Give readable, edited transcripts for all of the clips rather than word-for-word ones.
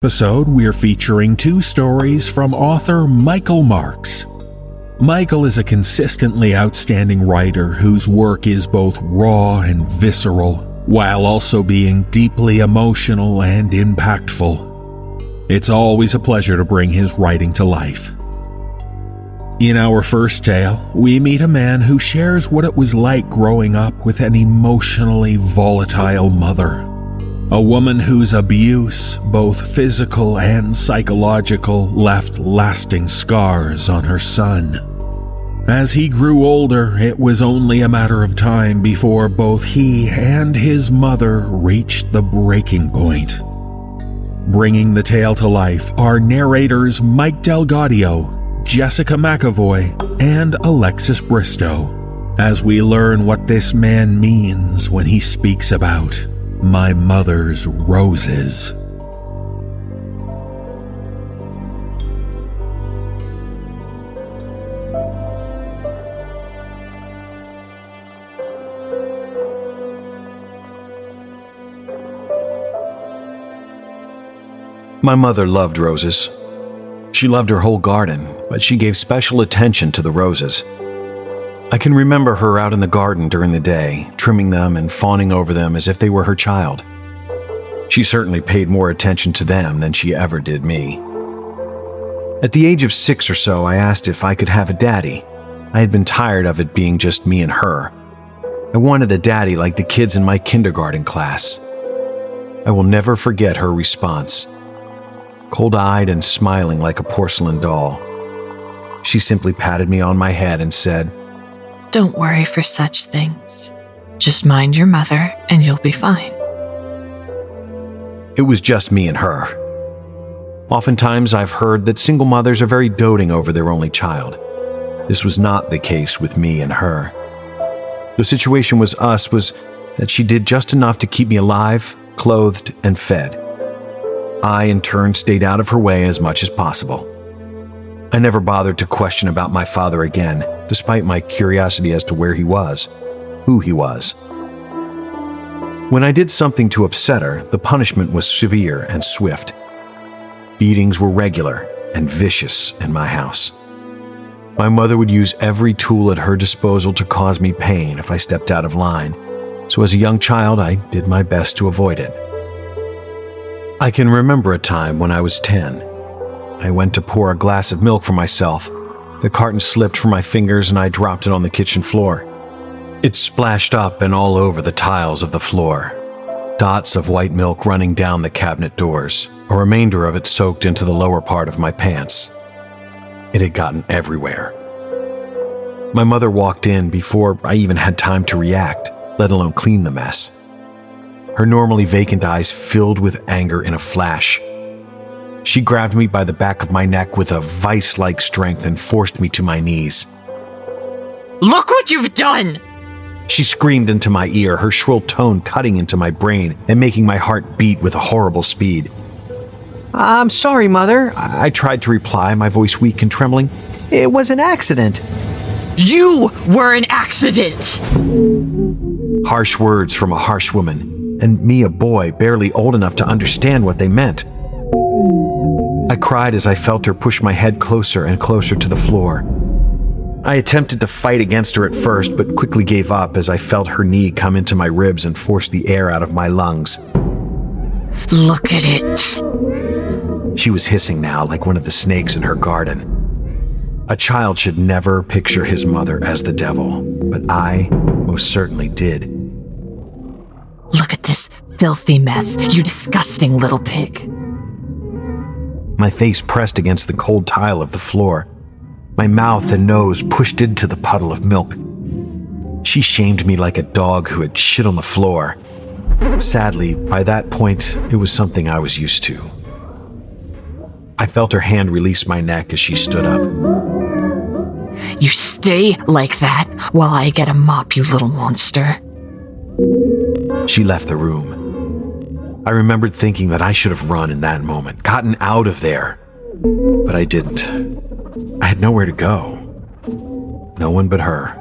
Episode, we're featuring two stories from author Michael Marks. Michael is a consistently outstanding writer whose work is both raw and visceral, while also being deeply emotional and impactful. It's always a pleasure to bring his writing to life. In our first tale, we meet a man who shares what it was like growing up with an emotionally volatile mother. A woman whose abuse, both physical and psychological, left lasting scars on her son. As he grew older, it was only a matter of time before both he and his mother reached the breaking point. Bringing the tale to life are narrators Mike Delgadio, Jessica McAvoy, and Alexis Bristow, as we learn what this man means when he speaks about my mother's roses. My mother loved roses. She loved her whole garden, but she gave special attention to the roses. I can remember her out in the garden during the day, trimming them and fawning over them as if they were her child. She certainly paid more attention to them than she ever did me. At the age of 6 or so, I asked if I could have a daddy. I had been tired of it being just me and her. I wanted a daddy like the kids in my kindergarten class. I will never forget her response. Cold-eyed and smiling like a porcelain doll. She simply patted me on my head and said, "Don't worry for such things. Just mind your mother and you'll be fine." It was just me and her. Oftentimes I've heard that single mothers are very doting over their only child. This was not the case with me and her. The situation was that she did just enough to keep me alive, clothed, and fed. I, in turn, stayed out of her way as much as possible. I never bothered to question about my father again, despite my curiosity as to where he was, who he was. When I did something to upset her, the punishment was severe and swift. Beatings were regular and vicious in my house. My mother would use every tool at her disposal to cause me pain if I stepped out of line, so as a young child I did my best to avoid it. I can remember a time when I was 10. I went to pour a glass of milk for myself. The carton slipped from my fingers and I dropped it on the kitchen floor. It splashed up and all over the tiles of the floor. Dots of white milk running down the cabinet doors, a remainder of it soaked into the lower part of my pants. It had gotten everywhere. My mother walked in before I even had time to react, let alone clean the mess. Her normally vacant eyes filled with anger in a flash. She grabbed me by the back of my neck with a vice-like strength and forced me to my knees. "Look what you've done!" She screamed into my ear, her shrill tone cutting into my brain and making my heart beat with a horrible speed. "I'm sorry, Mother," I tried to reply, my voice weak and trembling. "It was an accident." "You were an accident!" Harsh words from a harsh woman, and me, a boy barely old enough to understand what they meant. I cried as I felt her push my head closer and closer to the floor. I attempted to fight against her at first, but quickly gave up as I felt her knee come into my ribs and force the air out of my lungs. "Look at it!" She was hissing now like one of the snakes in her garden. A child should never picture his mother as the devil, but I most certainly did. "Look at this filthy mess, you disgusting little pig." My face pressed against the cold tile of the floor. My mouth and nose pushed into the puddle of milk. She shamed me like a dog who had shit on the floor. Sadly, by that point, it was something I was used to. I felt her hand release my neck as she stood up. "You stay like that while I get a mop, you little monster." She left the room. I remembered thinking that I should have run in that moment, gotten out of there. But I didn't. I had nowhere to go. No one but her.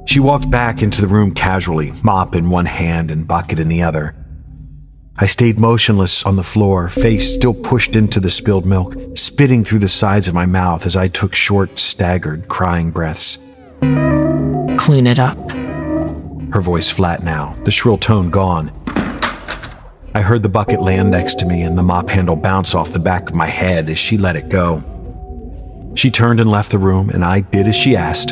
She walked back into the room casually, mop in one hand and bucket in the other. I stayed motionless on the floor, face still pushed into the spilled milk, spitting through the sides of my mouth as I took short, staggered, crying breaths. Clean it up. Her voice flat now, the shrill tone gone. I heard the bucket land next to me and the mop handle bounce off the back of my head as she let it go. She turned and left the room, and I did as she asked.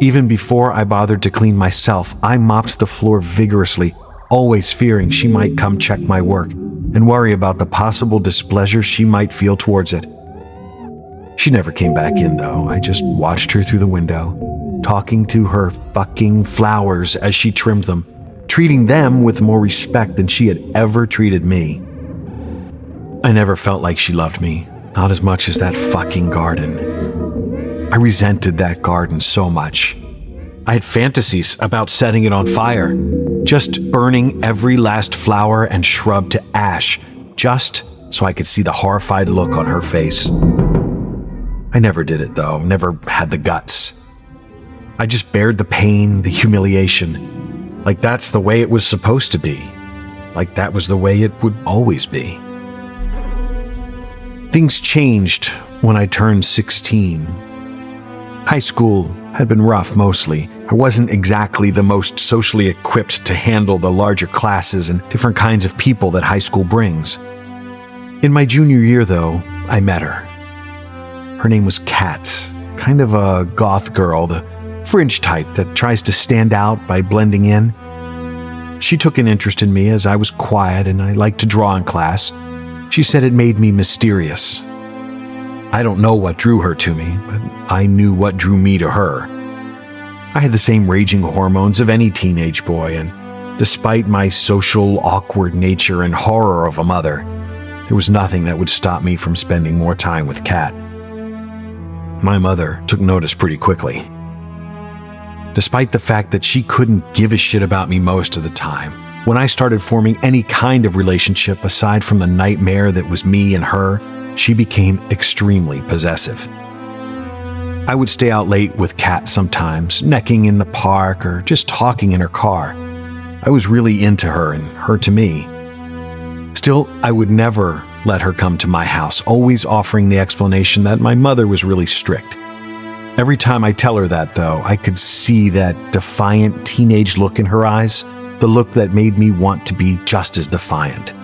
Even before I bothered to clean myself, I mopped the floor vigorously, always fearing she might come check my work and worry about the possible displeasure she might feel towards it. She never came back in, though. I just watched her through the window, talking to her fucking flowers as she trimmed them, treating them with more respect than she had ever treated me. I never felt like she loved me, not as much as that fucking garden. I resented that garden so much. I had fantasies about setting it on fire, just burning every last flower and shrub to ash, just so I could see the horrified look on her face. I never did it, though, never had the guts. I just bared the pain, the humiliation, like that's the way it was supposed to be, like that was the way it would always be. Things changed when I turned 16. High school had been rough mostly. I wasn't exactly the most socially equipped to handle the larger classes and different kinds of people that high school brings. In my junior year, though, I met her. Her name was Kat, kind of a goth girl, the fringe type that tries to stand out by blending in. She took an interest in me as I was quiet and I liked to draw in class. She said it made me mysterious. I don't know what drew her to me, but I knew what drew me to her. I had the same raging hormones of any teenage boy, and despite my social, awkward nature and horror of a mother, there was nothing that would stop me from spending more time with Kat. My mother took notice pretty quickly. Despite the fact that she couldn't give a shit about me most of the time, when I started forming any kind of relationship aside from the nightmare that was me and her, she became extremely possessive. I would stay out late with Kat sometimes, necking in the park or just talking in her car. I was really into her and her to me. Still, I would never let her come to my house, always offering the explanation that my mother was really strict. Every time I tell her that, though, I could see that defiant teenage look in her eyes, the look that made me want to be just as defiant.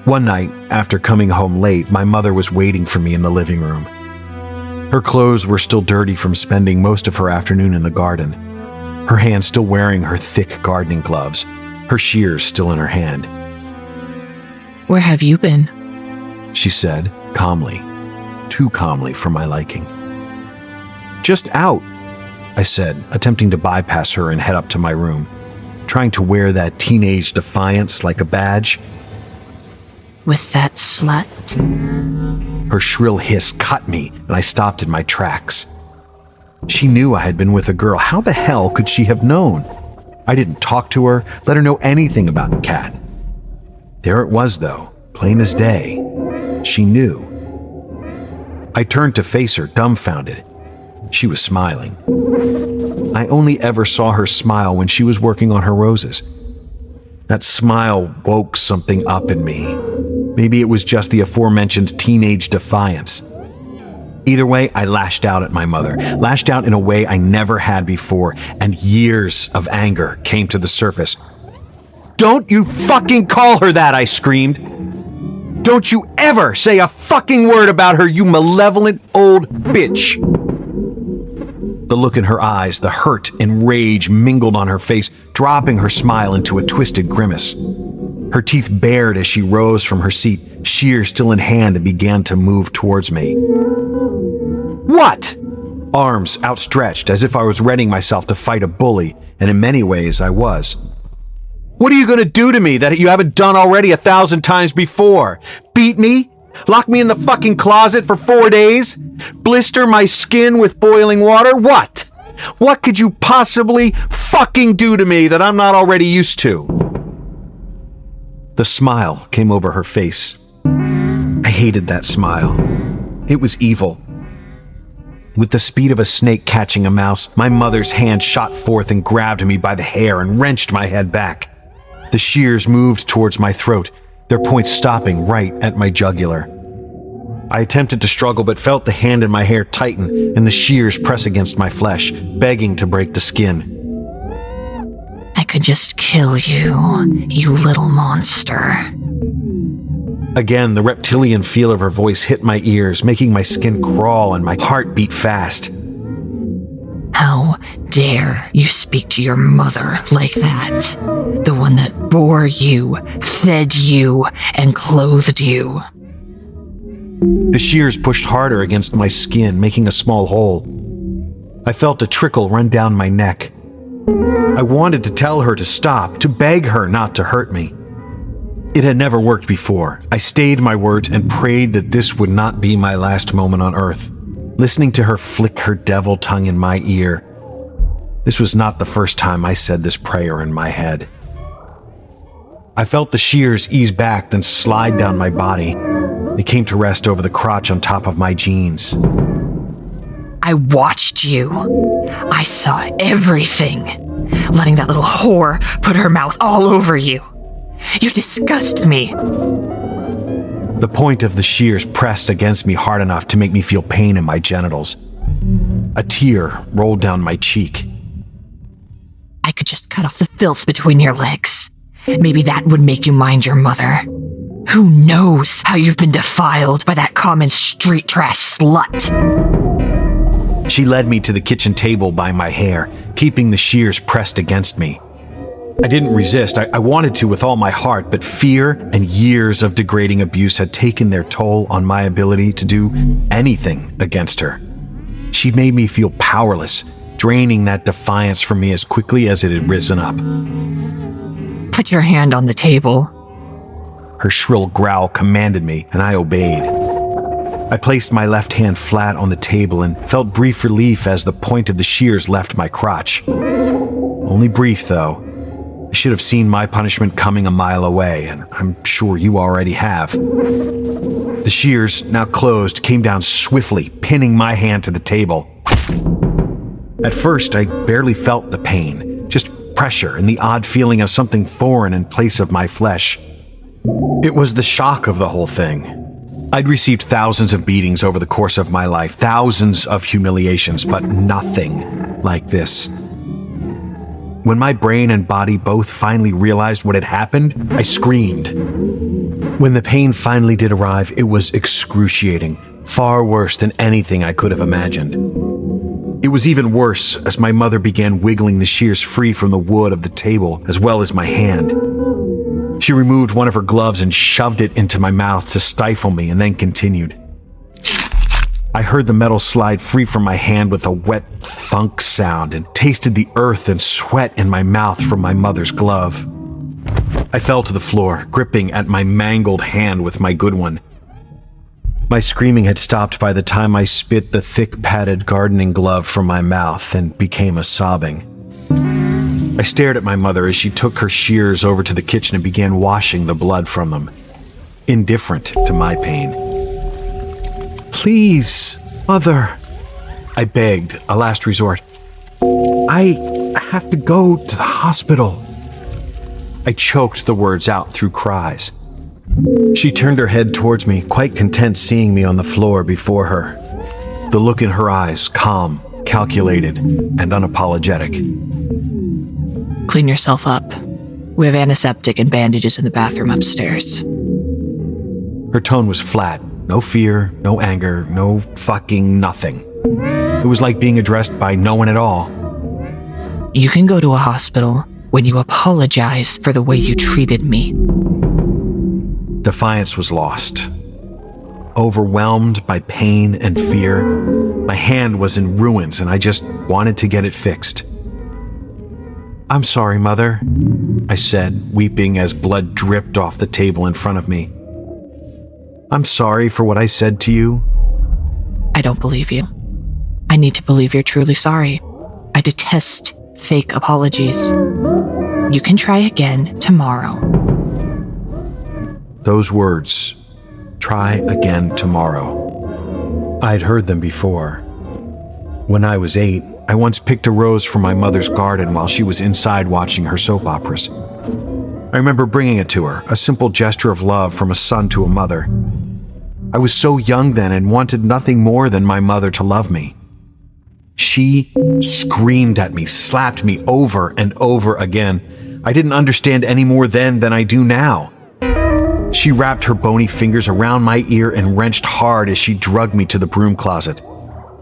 One night, after coming home late, my mother was waiting for me in the living room. Her clothes were still dirty from spending most of her afternoon in the garden, her hand still wearing her thick gardening gloves, her shears still in her hand. Where have you been? She said, calmly, too calmly for my liking. Just out, I said, attempting to bypass her and head up to my room, trying to wear that teenage defiance like a badge. With that slut? Her shrill hiss cut me, and I stopped in my tracks. She knew I had been with a girl. How the hell could she have known? I didn't talk to her, let her know anything about Kat. There it was, though, plain as day. She knew. I turned to face her, dumbfounded. She was smiling. I only ever saw her smile when she was working on her roses. That smile woke something up in me. Maybe it was just the aforementioned teenage defiance. Either way, I lashed out at my mother, lashed out in a way I never had before, and years of anger came to the surface. "Don't you fucking call her that!" I screamed. "Don't you ever say a fucking word about her, you malevolent old bitch!" The look in her eyes, the hurt and rage mingled on her face, dropping her smile into a twisted grimace. Her teeth bared as she rose from her seat, shears still in hand, and began to move towards me. "What?" Arms outstretched as if I was readying myself to fight a bully, and in many ways I was. "What are you going to do to me that you haven't done already 1,000 times before? Beat me? Lock me in the fucking closet for 4 days? Blister my skin with boiling water? What? What could you possibly fucking do to me that I'm not already used to?" The smile came over her face. I hated that smile. It was evil. With the speed of a snake catching a mouse, my mother's hand shot forth and grabbed me by the hair and wrenched my head back. The shears moved towards my throat, their points stopping right at my jugular. I attempted to struggle but felt the hand in my hair tighten and the shears press against my flesh, begging to break the skin. I could just kill you, you little monster. Again, the reptilian feel of her voice hit my ears, making my skin crawl and my heart beat fast. How dare you speak to your mother like that? The one that bore you, fed you, and clothed you. The shears pushed harder against my skin, making a small hole. I felt a trickle run down my neck. I wanted to tell her to stop, to beg her not to hurt me. It had never worked before. I stayed my words and prayed that this would not be my last moment on Earth. Listening to her flick her devil tongue in my ear. This was not the first time I said this prayer in my head. I felt the shears ease back, then slide down my body. They came to rest over the crotch on top of my jeans. I watched you. I saw everything. Letting that little whore put her mouth all over you. You disgust me. The point of the shears pressed against me hard enough to make me feel pain in my genitals. A tear rolled down my cheek. I could just cut off the filth between your legs. Maybe that would make you mind your mother. Who knows how you've been defiled by that common street trash slut? She led me to the kitchen table by my hair, keeping the shears pressed against me. I didn't resist. I wanted to with all my heart, but fear and years of degrading abuse had taken their toll on my ability to do anything against her. She made me feel powerless, draining that defiance from me as quickly as it had risen up. Put your hand on the table. Her shrill growl commanded me, and I obeyed. I placed my left hand flat on the table and felt brief relief as the point of the shears left my crotch. Only brief, though. I should have seen my punishment coming a mile away, and I'm sure you already have. The shears, now closed, came down swiftly, pinning my hand to the table. At first, I barely felt the pain, just pressure and the odd feeling of something foreign in place of my flesh. It was the shock of the whole thing. I'd received thousands of beatings over the course of my life, thousands of humiliations, but nothing like this. When my brain and body both finally realized what had happened, I screamed. When the pain finally did arrive, it was excruciating, far worse than anything I could have imagined. It was even worse as my mother began wiggling the shears free from the wood of the table as well as my hand. She removed one of her gloves and shoved it into my mouth to stifle me, and then continued. I heard the metal slide free from my hand with a wet thunk sound and tasted the earth and sweat in my mouth from my mother's glove. I fell to the floor, gripping at my mangled hand with my good one. My screaming had stopped by the time I spit the thick padded gardening glove from my mouth and became a sobbing. I stared at my mother as she took her shears over to the kitchen and began washing the blood from them, indifferent to my pain. "Please, Mother," I begged, a last resort. "I have to go to the hospital." I choked the words out through cries. She turned her head towards me, quite content seeing me on the floor before her. The look in her eyes, calm, calculated, and unapologetic. Clean yourself up. We have antiseptic and bandages in the bathroom upstairs. Her tone was flat. No fear, no anger, no fucking nothing. It was like being addressed by no one at all. You can go to a hospital when you apologize for the way you treated me. Defiance was lost. Overwhelmed by pain and fear, my hand was in ruins and I just wanted to get it fixed. "I'm sorry, Mother," I said, weeping as blood dripped off the table in front of me. "I'm sorry for what I said to you." I don't believe you. I need to believe you're truly sorry. I detest fake apologies. You can try again tomorrow. Those words, "try again tomorrow," I'd heard them before. When I was 8, I once picked a rose from my mother's garden while she was inside watching her soap operas. I remember bringing it to her, a simple gesture of love from a son to a mother. I was so young then and wanted nothing more than my mother to love me. She screamed at me, slapped me over and over again. I didn't understand any more then than I do now. She wrapped her bony fingers around my ear and wrenched hard as she dragged me to the broom closet.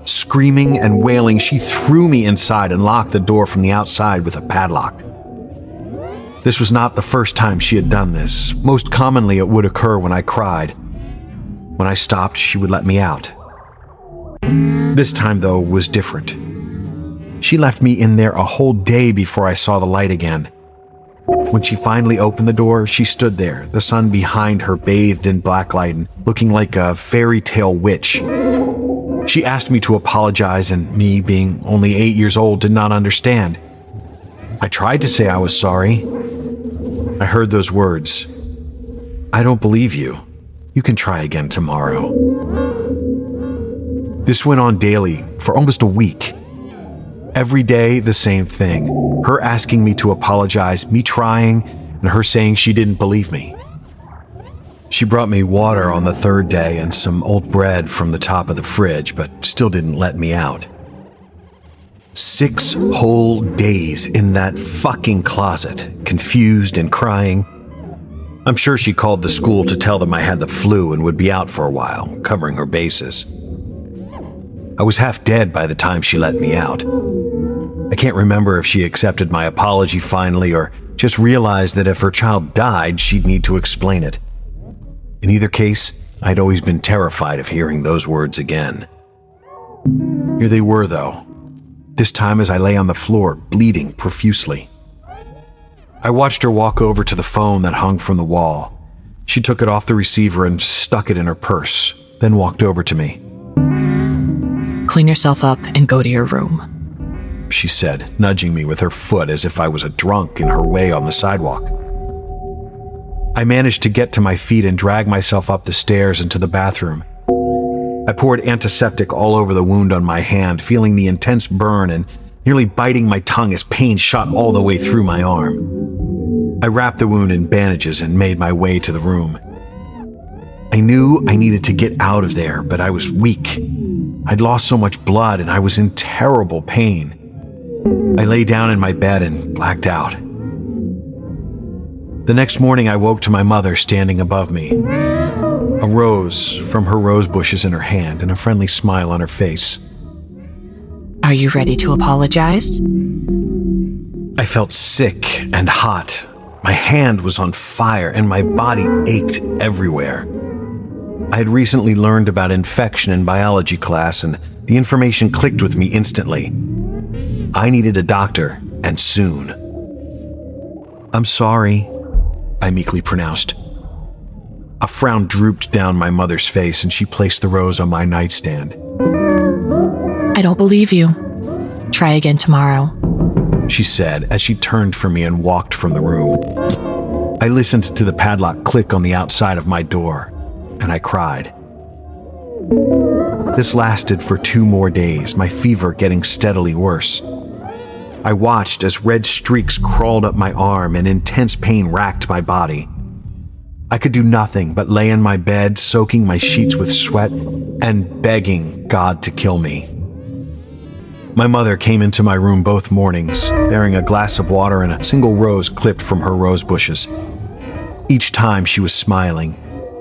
Screaming and wailing, she threw me inside and locked the door from the outside with a padlock. This was not the first time she had done this. Most commonly, it would occur when I cried. When I stopped, she would let me out. This time, though, was different. She left me in there a whole day before I saw the light again. When she finally opened the door, she stood there, the sun behind her bathed in black light and looking like a fairy tale witch. She asked me to apologize, and me, being only 8 years old, did not understand. I tried to say I was sorry. I heard those words. "I don't believe you. You can try again tomorrow." This went on daily for almost a week. Every day, the same thing. Her asking me to apologize, me trying, and her saying she didn't believe me. She brought me water on the third day and some old bread from the top of the fridge, but still didn't let me out. 6 whole days in that fucking closet, confused and crying. I'm sure she called the school to tell them I had the flu and would be out for a while, covering her bases. I was half dead by the time she let me out. I can't remember if she accepted my apology finally or just realized that if her child died, she'd need to explain it. In either case, I'd always been terrified of hearing those words again. Here they were, though. This time as I lay on the floor, bleeding profusely. I watched her walk over to the phone that hung from the wall. She took it off the receiver and stuck it in her purse, then walked over to me. "Clean yourself up and go to your room," she said, nudging me with her foot as if I was a drunk in her way on the sidewalk. I managed to get to my feet and drag myself up the stairs into the bathroom. I poured antiseptic all over the wound on my hand, feeling the intense burn and nearly biting my tongue as pain shot all the way through my arm. I wrapped the wound in bandages and made my way to the room. I knew I needed to get out of there, but I was weak. I'd lost so much blood and I was in terrible pain. I lay down in my bed and blacked out. The next morning, I woke to my mother standing above me, a rose from her rose bushes in her hand and a friendly smile on her face. "Are you ready to apologize?" I felt sick and hot. My hand was on fire and my body ached everywhere. I had recently learned about infection in biology class and the information clicked with me instantly. I needed a doctor, and soon. "I'm sorry," I meekly pronounced. A frown drooped down my mother's face and she placed the rose on my nightstand. "I don't believe you. Try again tomorrow," she said as she turned from me and walked from the room. I listened to the padlock click on the outside of my door, and I cried. This lasted for 2 more days, my fever getting steadily worse. I watched as red streaks crawled up my arm and intense pain racked my body. I could do nothing but lay in my bed, soaking my sheets with sweat and begging God to kill me. My mother came into my room both mornings, bearing a glass of water and a single rose clipped from her rose bushes. Each time she was smiling,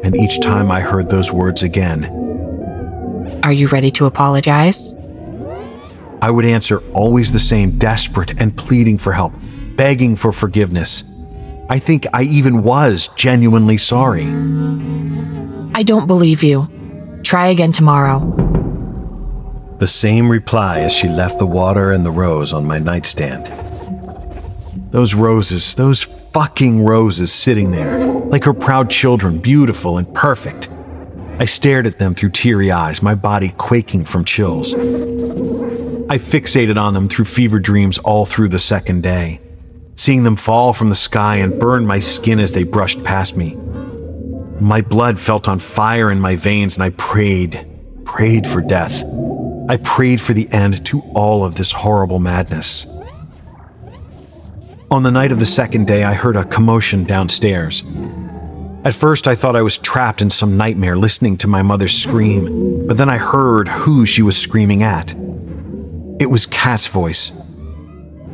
and each time I heard those words again. "Are you ready to apologize?" I would answer always the same, desperate and pleading for help, begging for forgiveness. I think I even was genuinely sorry. "I don't believe you. Try again tomorrow." The same reply as she left the water and the rose on my nightstand. Those roses, those fucking roses sitting there, like her proud children, beautiful and perfect. I stared at them through teary eyes, my body quaking from chills. I fixated on them through fever dreams all through the second day, seeing them fall from the sky and burn my skin as they brushed past me. My blood felt on fire in my veins and I prayed for death. I prayed for the end to all of this horrible madness. On the night of the second day, I heard a commotion downstairs. At first, I thought I was trapped in some nightmare listening to my mother scream, but then I heard who she was screaming at. It was Kat's voice.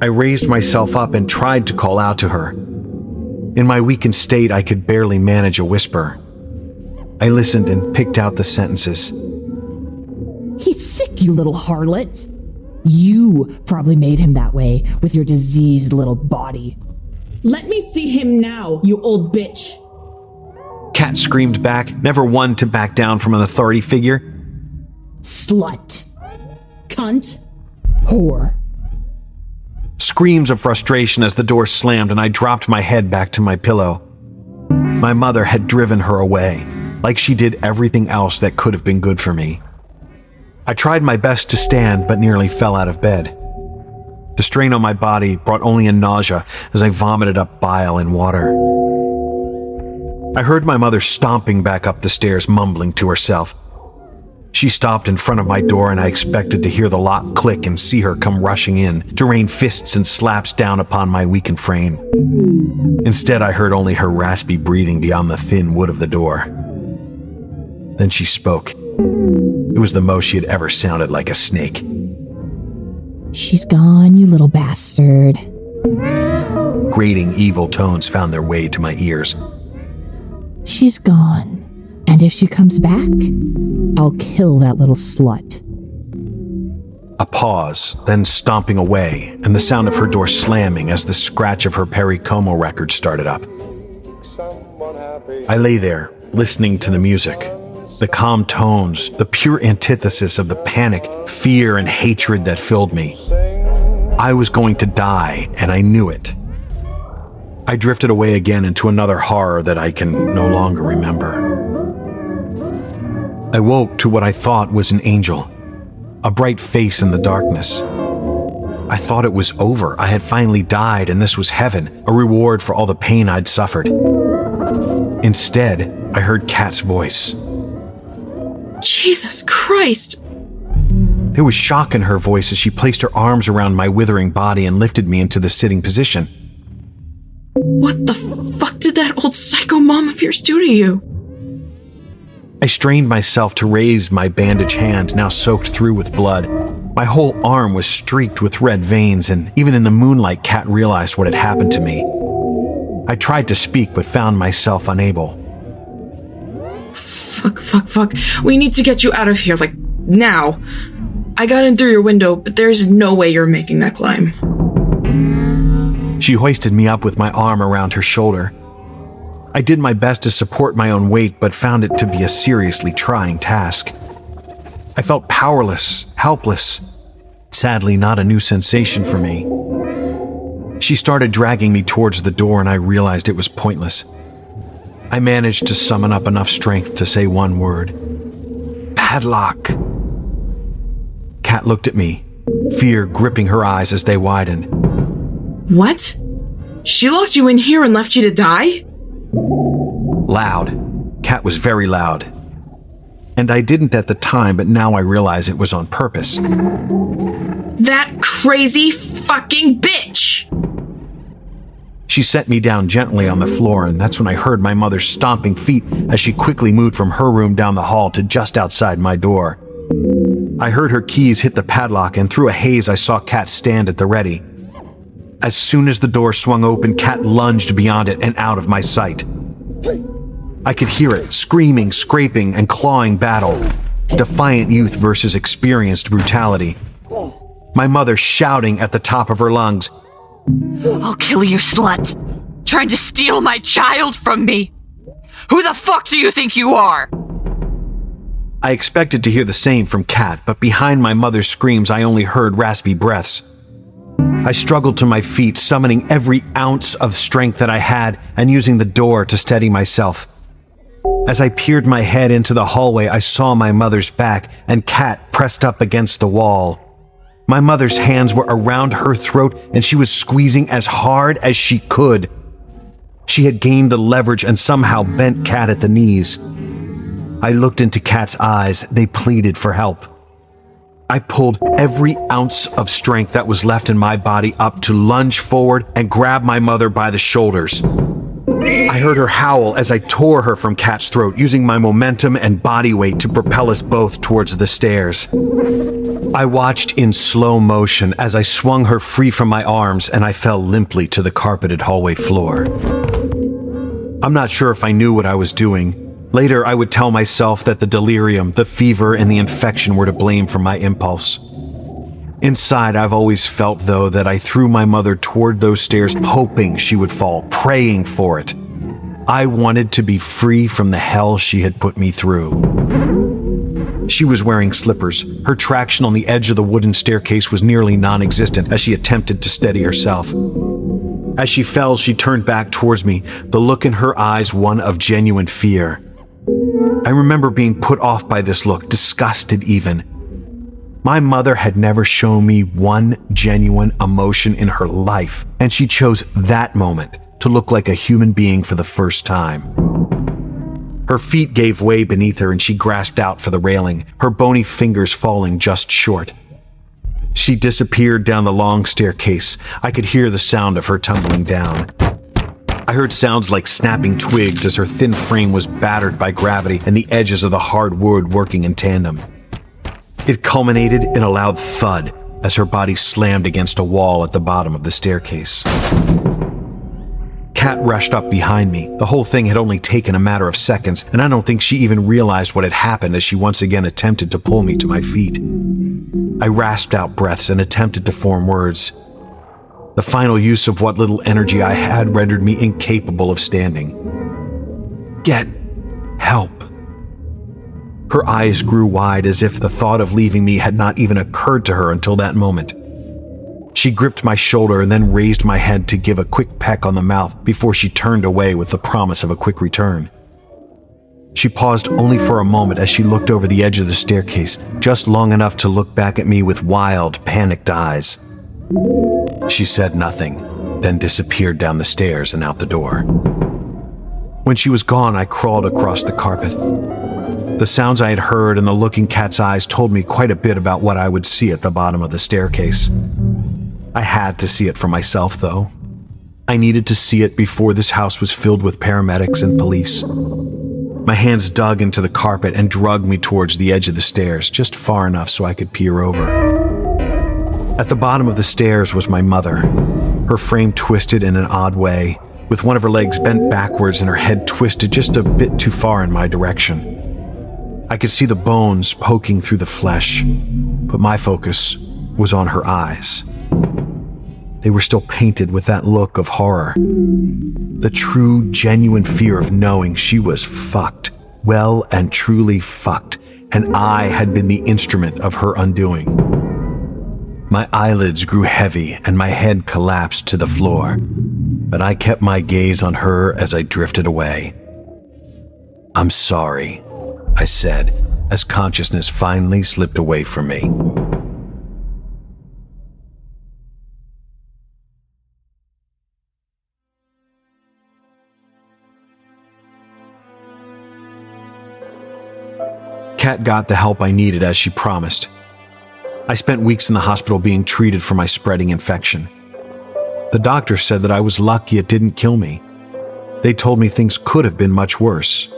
I raised myself up and tried to call out to her. In my weakened state, I could barely manage a whisper. I listened and picked out the sentences. He's sick, you little harlot. You probably made him that way with your diseased little body. Let me see him now, you old bitch. Kat screamed back, never one to back down from an authority figure. Slut. Cunt. Whore. Screams of frustration as the door slammed and I dropped my head back to my pillow. My mother had driven her away, like she did everything else that could have been good for me. I tried my best to stand, but nearly fell out of bed. The strain on my body brought only a nausea as I vomited up bile and water. I heard my mother stomping back up the stairs, mumbling to herself. She stopped in front of my door and I expected to hear the lock click and see her come rushing in to rain fists and slaps down upon my weakened frame. Instead, I heard only her raspy breathing beyond the thin wood of the door. Then she spoke. It was the most she had ever sounded like a snake. She's gone, you little bastard. Grating, evil tones found their way to my ears. She's gone. And if she comes back, I'll kill that little slut. A pause, then stomping away, and the sound of her door slamming as the scratch of her Perry Como record started up. I lay there, listening to the music. The calm tones, the pure antithesis of the panic, fear, and hatred that filled me. I was going to die, and I knew it. I drifted away again into another horror that I can no longer remember. I woke to what I thought was an angel, a bright face in the darkness. I thought it was over. I had finally died, and this was heaven, a reward for all the pain I'd suffered. Instead, I heard Kat's voice. Jesus Christ! There was shock in her voice as she placed her arms around my withering body and lifted me into the sitting position. What the fuck did that old psycho mom of yours do to you? I strained myself to raise my bandaged hand, now soaked through with blood. My whole arm was streaked with red veins, and even in the moonlight, Kat realized what had happened to me. I tried to speak, but found myself unable. Fuck. We need to get you out of here, like, now. I got in through your window, but there's no way you're making that climb. She hoisted me up with my arm around her shoulder. I did my best to support my own weight, but found it to be a seriously trying task. I felt powerless, helpless. Sadly, not a new sensation for me. She started dragging me towards the door, and I realized it was pointless. I managed to summon up enough strength to say one word. Padlock. Kat looked at me, fear gripping her eyes as they widened. What? She locked you in here and left you to die? Loud. Kat was very loud. And I didn't at the time, but now I realize it was on purpose. That crazy fucking bitch! She set me down gently on the floor, and that's when I heard my mother's stomping feet as she quickly moved from her room down the hall to just outside my door. I heard her keys hit the padlock, and through a haze I saw Kat stand at the ready. As soon as the door swung open, Kat lunged beyond it and out of my sight. I could hear it, screaming, scraping, and clawing battle. Defiant youth versus experienced brutality. My mother shouting at the top of her lungs, I'll kill you, slut! Trying to steal my child from me! Who the fuck do you think you are? I expected to hear the same from Kat, but behind my mother's screams I only heard raspy breaths. I struggled to my feet, summoning every ounce of strength that I had and using the door to steady myself. As I peered my head into the hallway, I saw my mother's back and Kat pressed up against the wall. My mother's hands were around her throat and she was squeezing as hard as she could. She had gained the leverage and somehow bent Kat at the knees. I looked into Kat's eyes. They pleaded for help. I pulled every ounce of strength that was left in my body up to lunge forward and grab my mother by the shoulders. I heard her howl as I tore her from Kat's throat, using my momentum and body weight to propel us both towards the stairs. I watched in slow motion as I swung her free from my arms and I fell limply to the carpeted hallway floor. I'm not sure if I knew what I was doing. Later, I would tell myself that the delirium, the fever, and the infection were to blame for my impulse. Inside, I've always felt, though, that I threw my mother toward those stairs hoping she would fall, praying for it. I wanted to be free from the hell she had put me through. She was wearing slippers. Her traction on the edge of the wooden staircase was nearly non-existent as she attempted to steady herself. As she fell, she turned back towards me, the look in her eyes one of genuine fear. I remember being put off by this look, disgusted even. My mother had never shown me one genuine emotion in her life, and she chose that moment to look like a human being for the first time. Her feet gave way beneath her and she grasped out for the railing, her bony fingers falling just short. She disappeared down the long staircase. I could hear the sound of her tumbling down. I heard sounds like snapping twigs as her thin frame was battered by gravity and the edges of the hard wood working in tandem. It culminated in a loud thud as her body slammed against a wall at the bottom of the staircase. Kat rushed up behind me. The whole thing had only taken a matter of seconds, and I don't think she even realized what had happened as she once again attempted to pull me to my feet. I rasped out breaths and attempted to form words. The final use of what little energy I had rendered me incapable of standing. Get help. Her eyes grew wide as if the thought of leaving me had not even occurred to her until that moment. She gripped my shoulder and then raised my head to give a quick peck on the mouth before she turned away with the promise of a quick return. She paused only for a moment as she looked over the edge of the staircase, just long enough to look back at me with wild, panicked eyes. She said nothing, then disappeared down the stairs and out the door. When she was gone, I crawled across the carpet. The sounds I had heard and the look in Kat's eyes told me quite a bit about what I would see at the bottom of the staircase. I had to see it for myself, though. I needed to see it before this house was filled with paramedics and police. My hands dug into the carpet and dragged me towards the edge of the stairs, just far enough so I could peer over. At the bottom of the stairs was my mother, her frame twisted in an odd way, with one of her legs bent backwards and her head twisted just a bit too far in my direction. I could see the bones poking through the flesh, but my focus was on her eyes. They were still painted with that look of horror. The true, genuine fear of knowing she was fucked, well and truly fucked, and I had been the instrument of her undoing. My eyelids grew heavy and my head collapsed to the floor, but I kept my gaze on her as I drifted away. "I'm sorry," I said, as consciousness finally slipped away from me. Kat got the help I needed as she promised. I spent weeks in the hospital being treated for my spreading infection. The doctor said that I was lucky it didn't kill me. They told me things could have been much worse.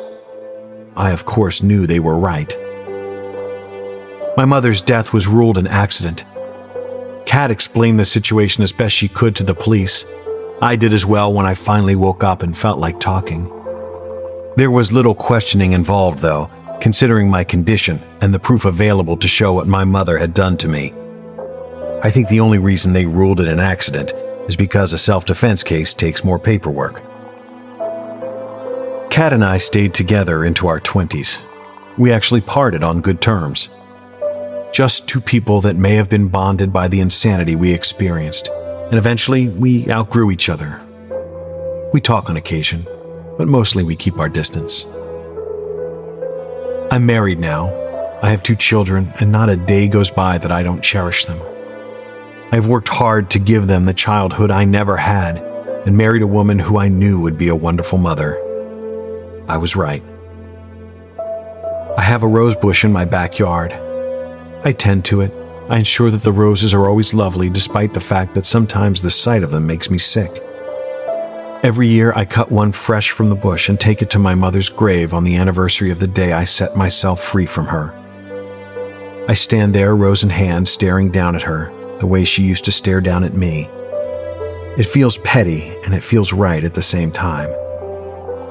I, of course, knew they were right. My mother's death was ruled an accident. Kat explained the situation as best she could to the police. I did as well when I finally woke up and felt like talking. There was little questioning involved, though, considering my condition and the proof available to show what my mother had done to me. I think the only reason they ruled it an accident is because a self-defense case takes more paperwork. Kat and I stayed together into our 20s. We actually parted on good terms. Just two people that may have been bonded by the insanity we experienced, and eventually we outgrew each other. We talk on occasion, but mostly we keep our distance. I'm married now. I have 2 children, and not a day goes by that I don't cherish them. I've worked hard to give them the childhood I never had, and married a woman who I knew would be a wonderful mother. I was right. I have a rose bush in my backyard. I tend to it, I ensure that the roses are always lovely despite the fact that sometimes the sight of them makes me sick. Every year I cut one fresh from the bush and take it to my mother's grave on the anniversary of the day I set myself free from her. I stand there, rose in hand, staring down at her, the way she used to stare down at me. It feels petty and it feels right at the same time.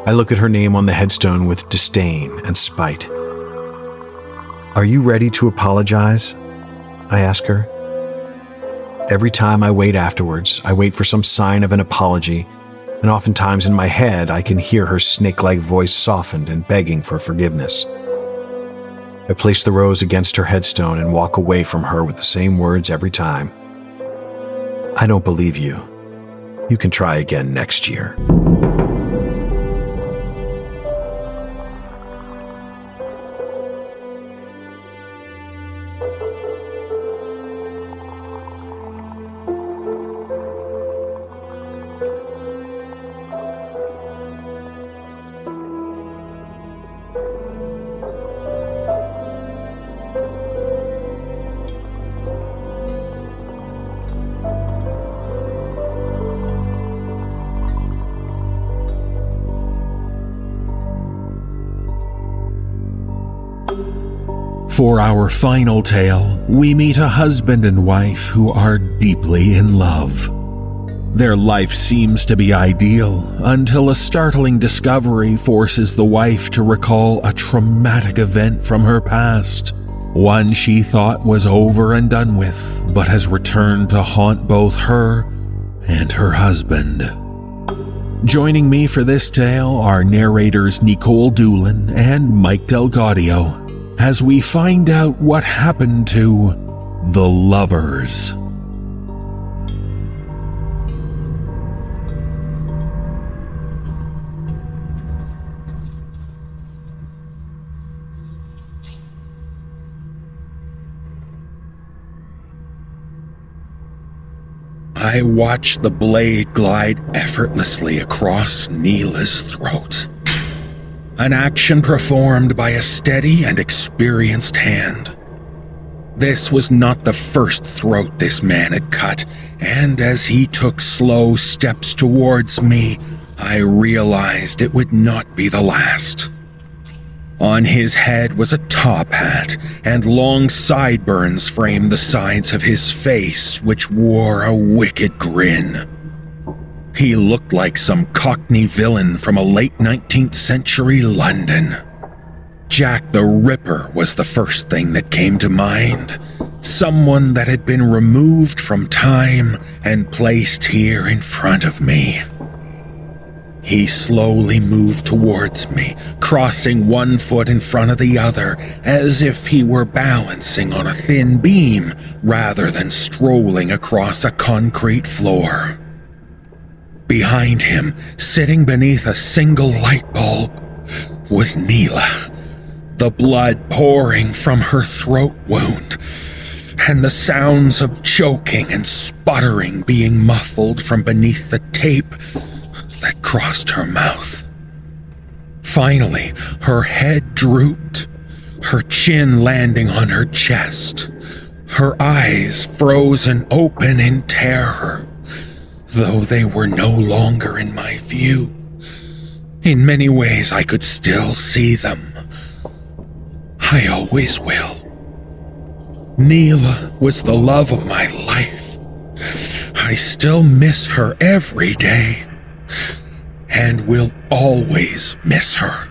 I look at her name on the headstone with disdain and spite. "Are you ready to apologize?" I ask her. Every time I wait afterwards, I wait for some sign of an apology, and oftentimes in my head I can hear her snake-like voice softened and begging for forgiveness. I place the rose against her headstone and walk away from her with the same words every time. "I don't believe you. You can try again next year." For our final tale, we meet a husband and wife who are deeply in love. Their life seems to be ideal until a startling discovery forces the wife to recall a traumatic event from her past, one she thought was over and done with, but has returned to haunt both her and her husband. Joining me for this tale are narrators Nicole Doolin and Mike Delgadio, as we find out what happened to the lovers. I watched the blade glide effortlessly across Neela's throat. An action performed by a steady and experienced hand. This was not the first throat this man had cut, and as he took slow steps towards me, I realized it would not be the last. On his head was a top hat, and long sideburns framed the sides of his face, which wore a wicked grin. He looked like some Cockney villain from a late 19th century London. Jack the Ripper was the first thing that came to mind. Someone that had been removed from time and placed here in front of me. He slowly moved towards me, crossing one foot in front of the other, as if he were balancing on a thin beam rather than strolling across a concrete floor. Behind him, sitting beneath a single light bulb, was Neela, the blood pouring from her throat wound, and the sounds of choking and sputtering being muffled from beneath the tape that crossed her mouth. Finally, her head drooped, her chin landing on her chest, her eyes frozen open in terror, though they were no longer in my view. In many ways, I could still see them. I always will. Neela was the love of my life. I still miss her every day, and will always miss her.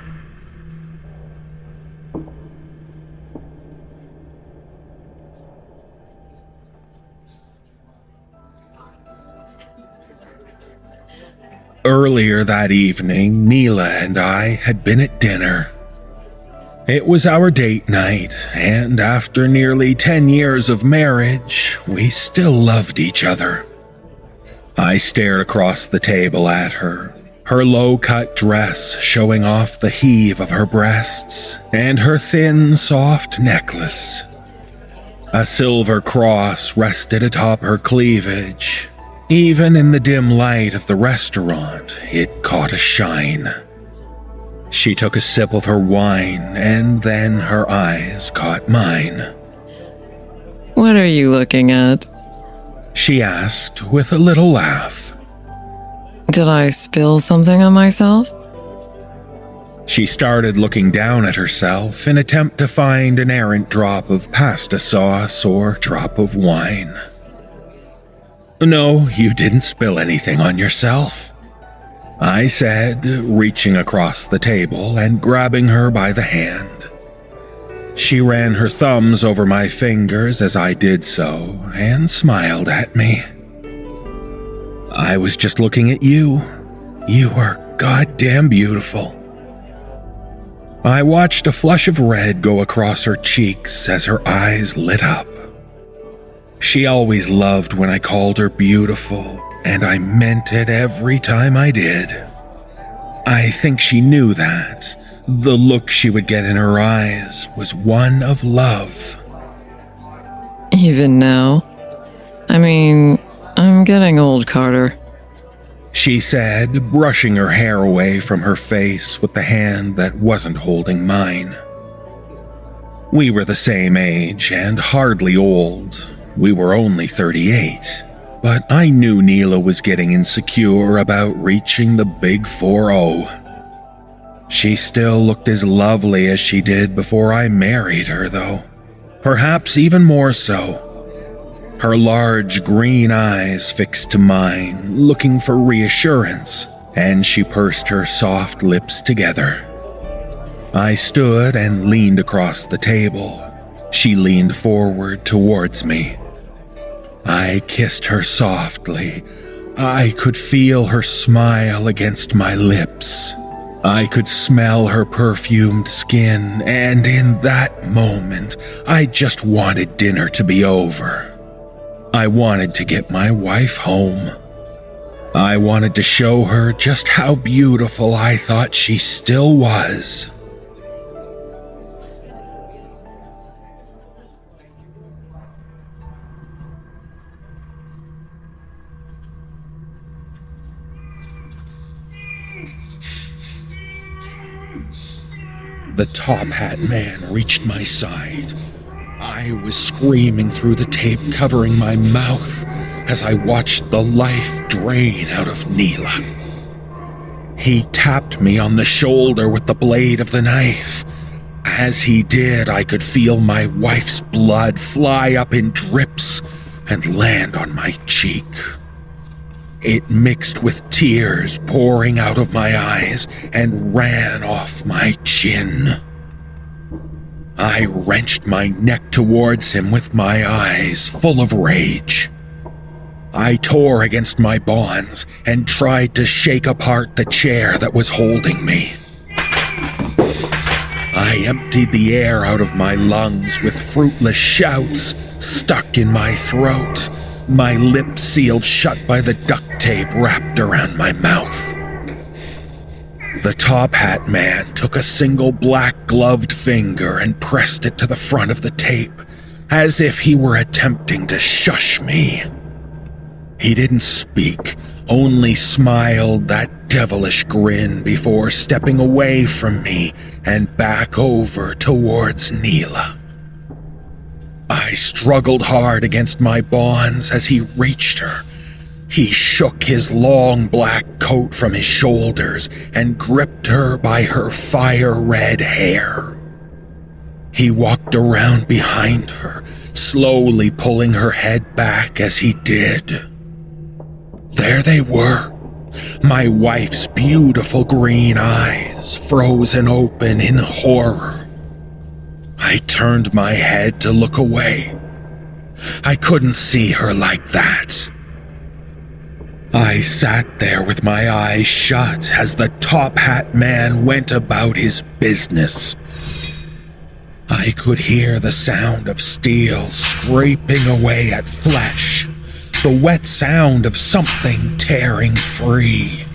Earlier that evening, Neela and I had been at dinner. It was our date night, and after nearly 10 years of marriage, we still loved each other. I stared across the table at her, her low-cut dress showing off the heave of her breasts, and her thin, soft necklace. A silver cross rested atop her cleavage. Even in the dim light of the restaurant, it caught a shine. She took a sip of her wine, and then her eyes caught mine. What are you looking at? She asked with a little laugh. Did I spill something on myself? She started looking down at herself in attempt to find an errant drop of pasta sauce or drop of wine. No, you didn't spill anything on yourself, I said, reaching across the table and grabbing her by the hand. She ran her thumbs over my fingers as I did so and smiled at me. I was just looking at you. You are goddamn beautiful. I watched a flush of red go across her cheeks as her eyes lit up. She always loved when I called her beautiful, and I meant it every time I did. I think she knew that. The look she would get in her eyes was one of love. Even now? I mean, I'm getting old, Carter. She said, brushing her hair away from her face with the hand that wasn't holding mine. We were the same age and hardly old. We were only 38. But I knew Neela was getting insecure about reaching the big 4-0. She still looked as lovely as she did before I married her, though. Perhaps even more so. Her large green eyes fixed to mine, looking for reassurance, and she pursed her soft lips together. I stood and leaned across the table. She leaned forward towards me. I kissed her softly. I could feel her smile against my lips. I could smell her perfumed skin, and in that moment, I just wanted dinner to be over. I wanted to get my wife home. I wanted to show her just how beautiful I thought she still was. The top hat man reached my side. I was screaming through the tape, covering my mouth as I watched the life drain out of Neela. He tapped me on the shoulder with the blade of the knife. As he did, I could feel my wife's blood fly up in drips and land on my cheek. It mixed with tears pouring out of my eyes and ran off my chin. I wrenched my neck towards him with my eyes full of rage. I tore against my bonds and tried to shake apart the chair that was holding me. I emptied the air out of my lungs with fruitless shouts stuck in my throat, my lips sealed shut by the duct tape wrapped around my mouth. The top hat man took a single black gloved finger and pressed it to the front of the tape, as if he were attempting to shush me. He didn't speak, only smiled that devilish grin before stepping away from me and back over towards Neela. I struggled hard against my bonds as he reached her. He shook his long black coat from his shoulders and gripped her by her fire-red hair. He walked around behind her, slowly pulling her head back as he did. There they were, my wife's beautiful green eyes frozen open in horror. I turned my head to look away. I couldn't see her like that. I sat there with my eyes shut as the top hat man went about his business. I could hear the sound of steel scraping away at flesh, the wet sound of something tearing free.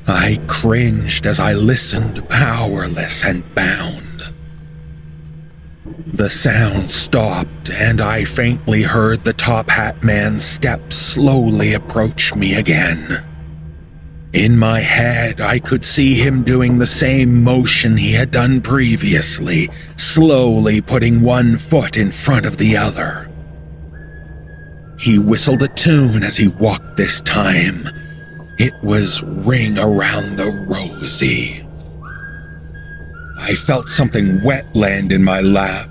I cringed as I listened, powerless and bound. The sound stopped, and I faintly heard the top hat man's steps slowly approach me again. In my head, I could see him doing the same motion he had done previously, slowly putting one foot in front of the other. He whistled a tune as he walked this time. It was Ring Around the Rosie. I felt something wet land in my lap,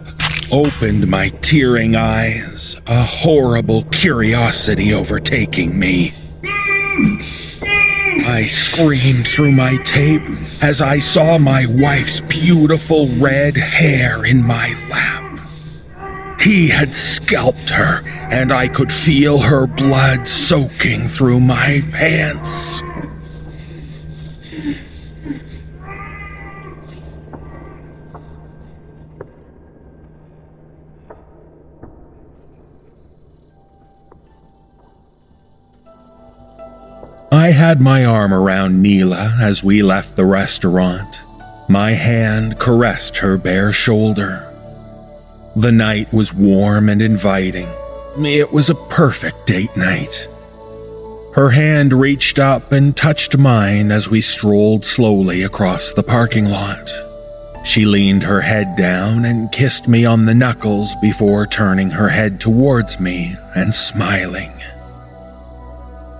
opened my tearing eyes, a horrible curiosity overtaking me. I screamed through my tape as I saw my wife's beautiful red hair in my lap. He had scalped her, and I could feel her blood soaking through my pants. I had my arm around Neela as we left the restaurant. My hand caressed her bare shoulder. The night was warm and inviting. It was a perfect date night. Her hand reached up and touched mine as we strolled slowly across the parking lot. She leaned her head down and kissed me on the knuckles before turning her head towards me and smiling.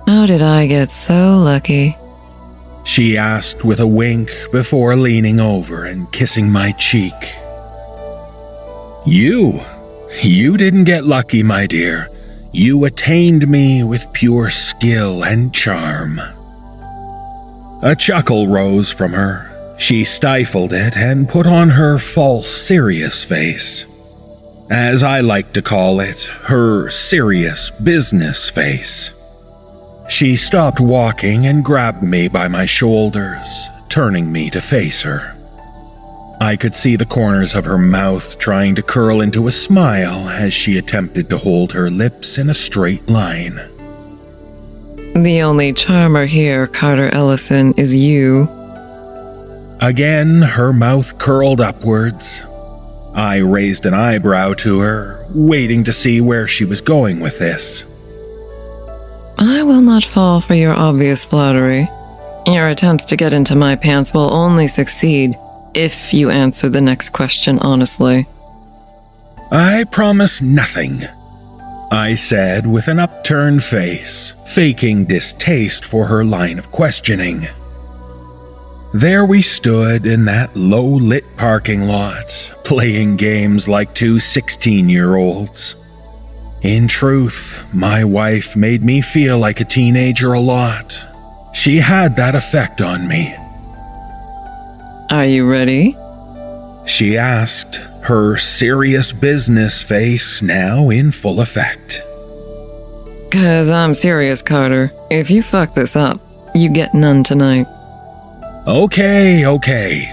How did I get so lucky? She asked with a wink before leaning over and kissing my cheek. You didn't get lucky, my dear. You attained me with pure skill and charm. A chuckle rose from her. She stifled it and put on her false serious face. As I like to call it, her serious business face. She stopped walking and grabbed me by my shoulders, turning me to face her. I could see the corners of her mouth trying to curl into a smile as she attempted to hold her lips in a straight line. The only charmer here, Carter Ellison, is you. Again, her mouth curled upwards. I raised an eyebrow to her, waiting to see where she was going with this. I will not fall for your obvious flattery. Your attempts to get into my pants will only succeed if you answer the next question honestly. I promise nothing, I said with an upturned face, faking distaste for her line of questioning. There we stood in that low-lit parking lot, playing games like two 16-year-olds. In truth, my wife made me feel like a teenager a lot. She had that effect on me. Are you ready? She asked, her serious business face now in full effect. 'Cause I'm serious, Carter. If you fuck this up, you get none tonight. Okay.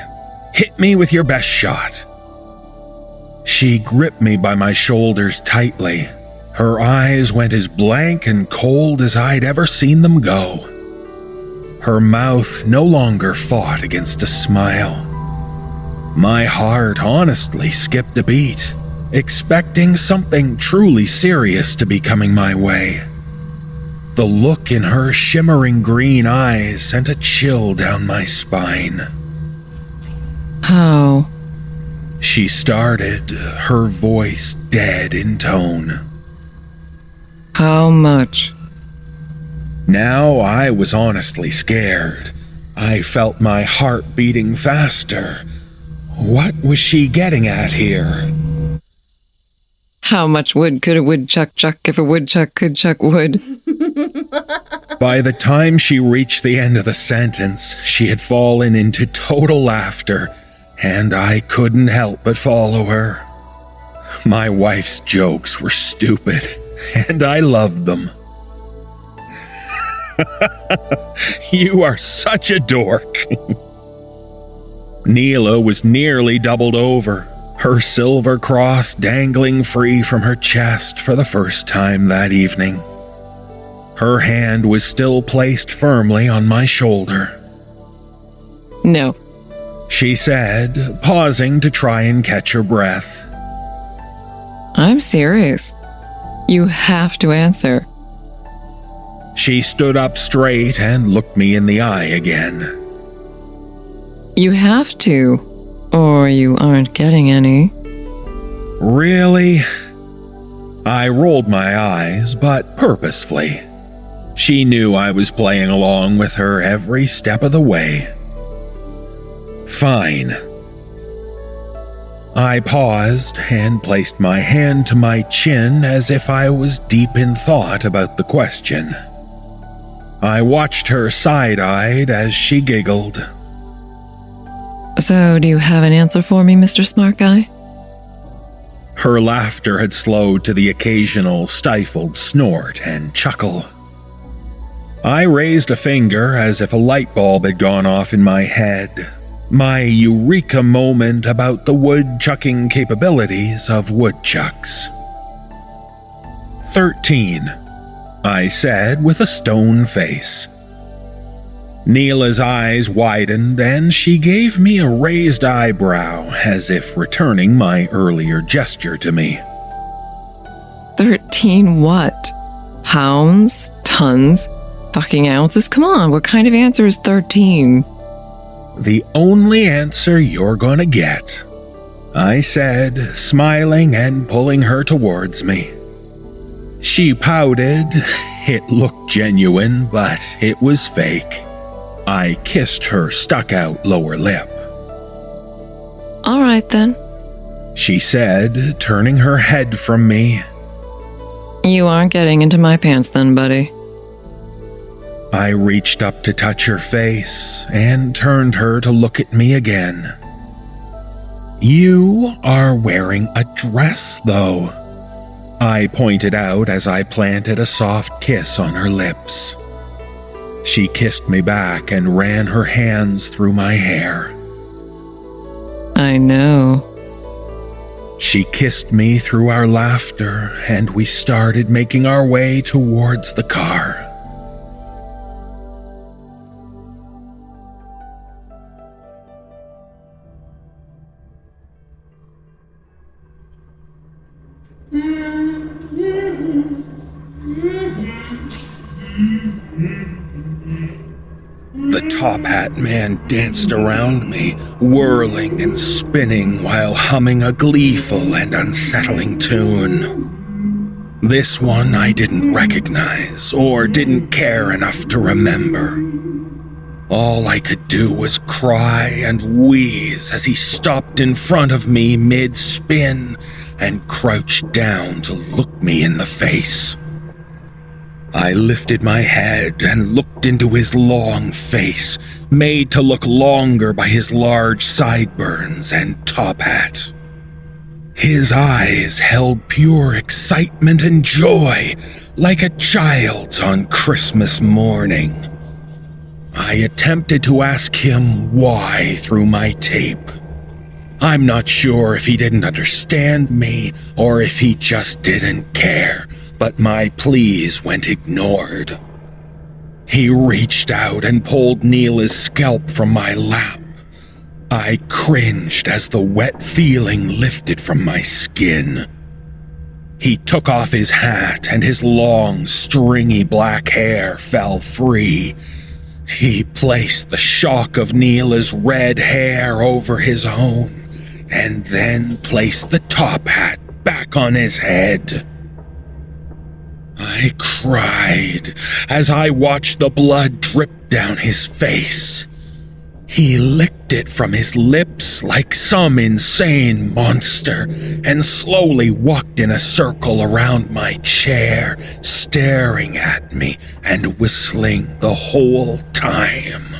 Hit me with your best shot. She gripped me by my shoulders tightly. Her eyes went as blank and cold as I'd ever seen them go. Her mouth no longer fought against a smile. My heart honestly skipped a beat, expecting something truly serious to be coming my way. The look in her shimmering green eyes sent a chill down my spine. How? She started, her voice dead in tone. How much? Now I was honestly scared. I felt my heart beating faster. What was she getting at here? How much wood could a woodchuck chuck if a woodchuck could chuck wood? By the time she reached the end of the sentence, she had fallen into total laughter, and I couldn't help but follow her. My wife's jokes were stupid, and I loved them. You are such a dork. Neela was nearly doubled over, her silver cross dangling free from her chest for the first time that evening. Her hand was still placed firmly on my shoulder. No. She said, pausing to try and catch her breath. I'm serious. You have to answer. She stood up straight and looked me in the eye again. You have to, or you aren't getting any. Really? I rolled my eyes, but purposefully. She knew I was playing along with her every step of the way. Fine. I paused and placed my hand to my chin as if I was deep in thought about the question. I watched her side-eyed as she giggled. So, do you have an answer for me, Mr. Smart Guy? Her laughter had slowed to the occasional stifled snort and chuckle. I raised a finger as if a light bulb had gone off in my head. My eureka moment about the woodchucking capabilities of woodchucks. 13, I said with a stone face. Neela's eyes widened and she gave me a raised eyebrow as if returning my earlier gesture to me. 13 what? Pounds? Tons? Fucking ounces? Come on, what kind of answer is 13? The only answer you're gonna get, I said, smiling and pulling her towards me. She pouted. It looked genuine, but it was fake. I kissed her stuck-out lower lip. All right, then. She said, turning her head from me. You aren't getting into my pants then, buddy. I reached up to touch her face and turned her to look at me again. You are wearing a dress, though, I pointed out as I planted a soft kiss on her lips. She kissed me back and ran her hands through my hair. I know. She kissed me through our laughter, and we started making our way towards the car. The top hat man danced around me, whirling and spinning while humming a gleeful and unsettling tune. This one I didn't recognize or didn't care enough to remember. All I could do was cry and wheeze as he stopped in front of me mid-spin and crouched down to look me in the face. I lifted my head and looked into his long face, made to look longer by his large sideburns and top hat. His eyes held pure excitement and joy, like a child's on Christmas morning. I attempted to ask him why through my tape. I'm not sure if he didn't understand me or if he just didn't care, but my pleas went ignored. He reached out and pulled Neela's scalp from my lap. I cringed as the wet feeling lifted from my skin. He took off his hat and his long, stringy black hair fell free. He placed the shock of Neela's red hair over his own, and then placed the top hat back on his head. I cried as I watched the blood drip down his face. He licked it from his lips like some insane monster and slowly walked in a circle around my chair, staring at me and whistling the whole time.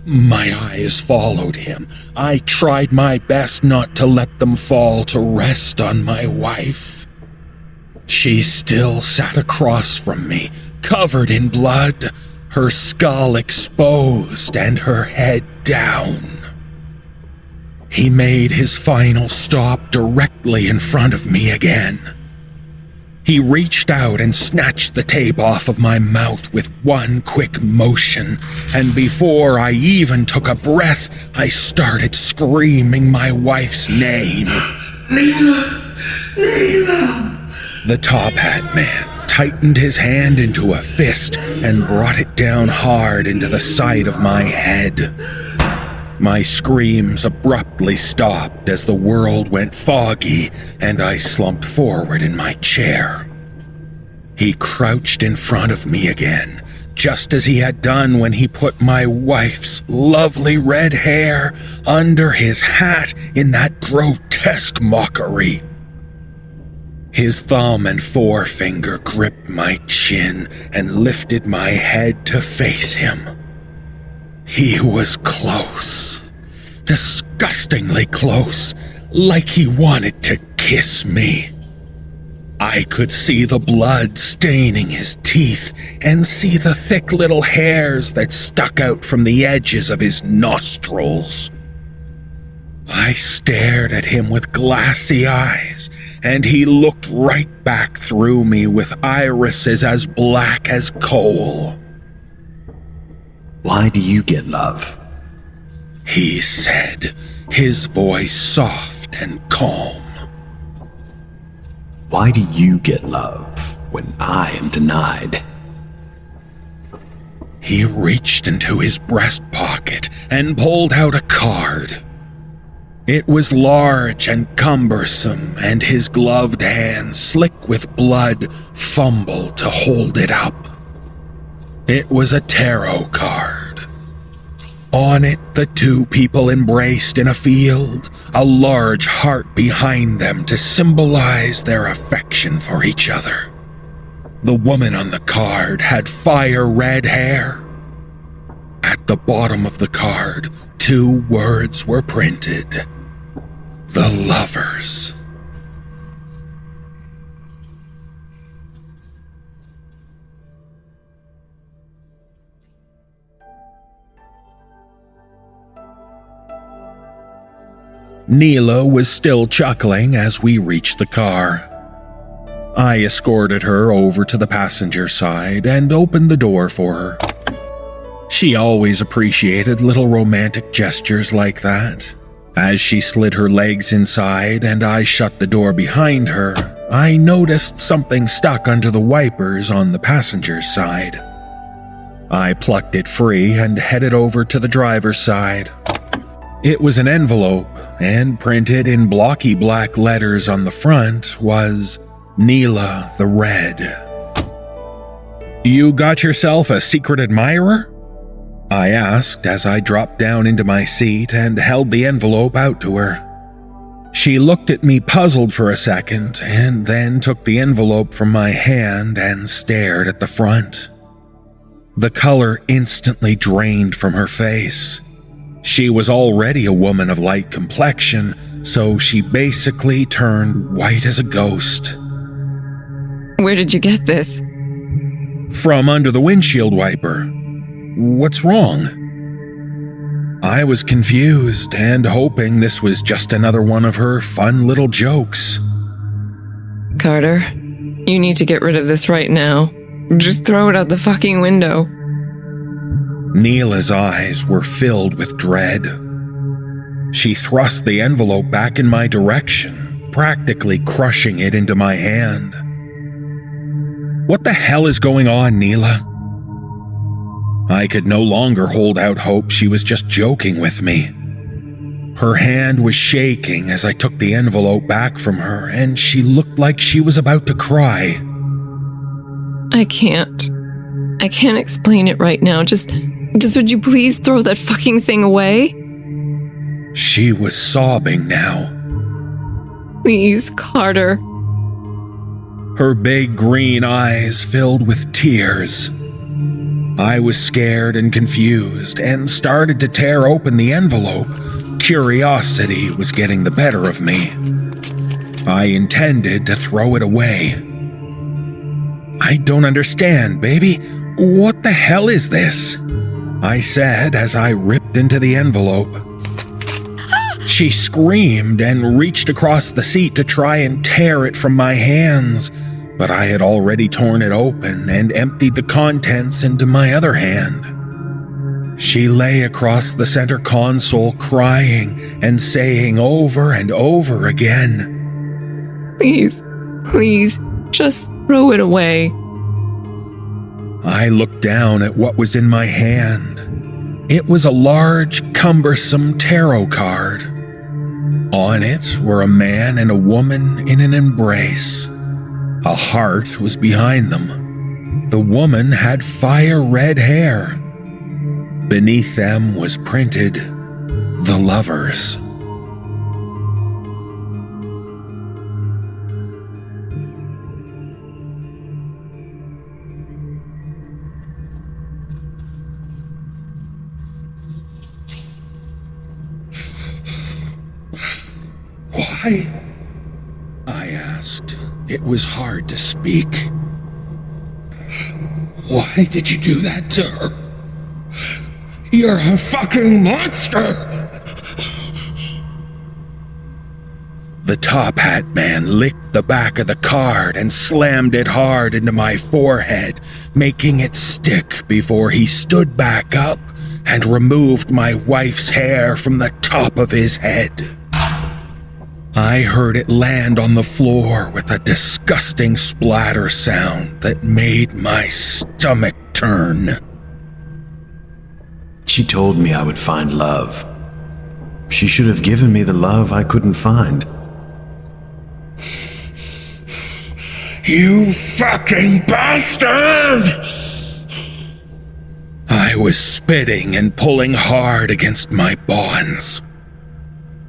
My eyes followed him. I tried my best not to let them fall to rest on my wife. She still sat across from me, covered in blood, her skull exposed and her head down. He made his final stop directly in front of me again. He reached out and snatched the tape off of my mouth with one quick motion, and before I even took a breath, I started screaming my wife's name. Neela! Neela! The top hat man tightened his hand into a fist and brought it down hard into the side of my head. My screams abruptly stopped as the world went foggy and I slumped forward in my chair. He crouched in front of me again, just as he had done when he put my wife's lovely red hair under his hat in that grotesque mockery. His thumb and forefinger gripped my chin and lifted my head to face him. He was close, disgustingly close, like he wanted to kiss me. I could see the blood staining his teeth and see the thick little hairs that stuck out from the edges of his nostrils. I stared at him with glassy eyes, and he looked right back through me with irises as black as coal. Why do you get love? He said, his voice soft and calm. Why do you get love when I am denied? He reached into his breast pocket and pulled out a card. It was large and cumbersome, and his gloved hand, slick with blood, fumbled to hold it up. It was a tarot card. On it, the two people embraced in a field, a large heart behind them to symbolize their affection for each other. The woman on the card had fire-red hair. At the bottom of the card, 2 words were printed: The Lovers. Neela was still chuckling as we reached the car. I escorted her over to the passenger side and opened the door for her. She always appreciated little romantic gestures like that. As she slid her legs inside and I shut the door behind her, I noticed something stuck under the wipers on the passenger's side. I plucked it free and headed over to the driver's side. It was an envelope, and printed in blocky black letters on the front was Neela the Red. "You got yourself a secret admirer?" I asked as I dropped down into my seat and held the envelope out to her. She looked at me puzzled for a second and then took the envelope from my hand and stared at the front. The color instantly drained from her face. She was already a woman of light complexion, so she basically turned white as a ghost. Where did you get this? From under the windshield wiper. What's wrong? I was confused and hoping this was just another one of her fun little jokes. Carter, you need to get rid of this right now. Just throw it out the fucking window. Neela's eyes were filled with dread. She thrust the envelope back in my direction, practically crushing it into my hand. What the hell is going on, Neela? I could no longer hold out hope she was just joking with me. Her hand was shaking as I took the envelope back from her, and she looked like she was about to cry. I can't explain it right now. Just would you please throw that fucking thing away? She was sobbing now. Please, Carter. Her big green eyes filled with tears. I was scared and confused and started to tear open the envelope. Curiosity was getting the better of me. I intended to throw it away. I don't understand, baby. What the hell is this? I said as I ripped into the envelope. She screamed and reached across the seat to try and tear it from my hands, but I had already torn it open and emptied the contents into my other hand. She lay across the center console crying and saying over and over again, Please, just throw it away. I looked down at what was in my hand. It was a large, cumbersome tarot card. On it were a man and a woman in an embrace. A heart was behind them. The woman had fire-red hair. Beneath them was printed, "The Lovers." Why? I asked. It was hard to speak. Why did you do that to her? You're a fucking monster! The top hat man licked the back of the card and slammed it hard into my forehead, making it stick before he stood back up and removed my wife's hair from the top of his head. I heard it land on the floor with a disgusting splatter sound that made my stomach turn. She told me I would find love. She should have given me the love I couldn't find. You fucking bastard! I was spitting and pulling hard against my bonds.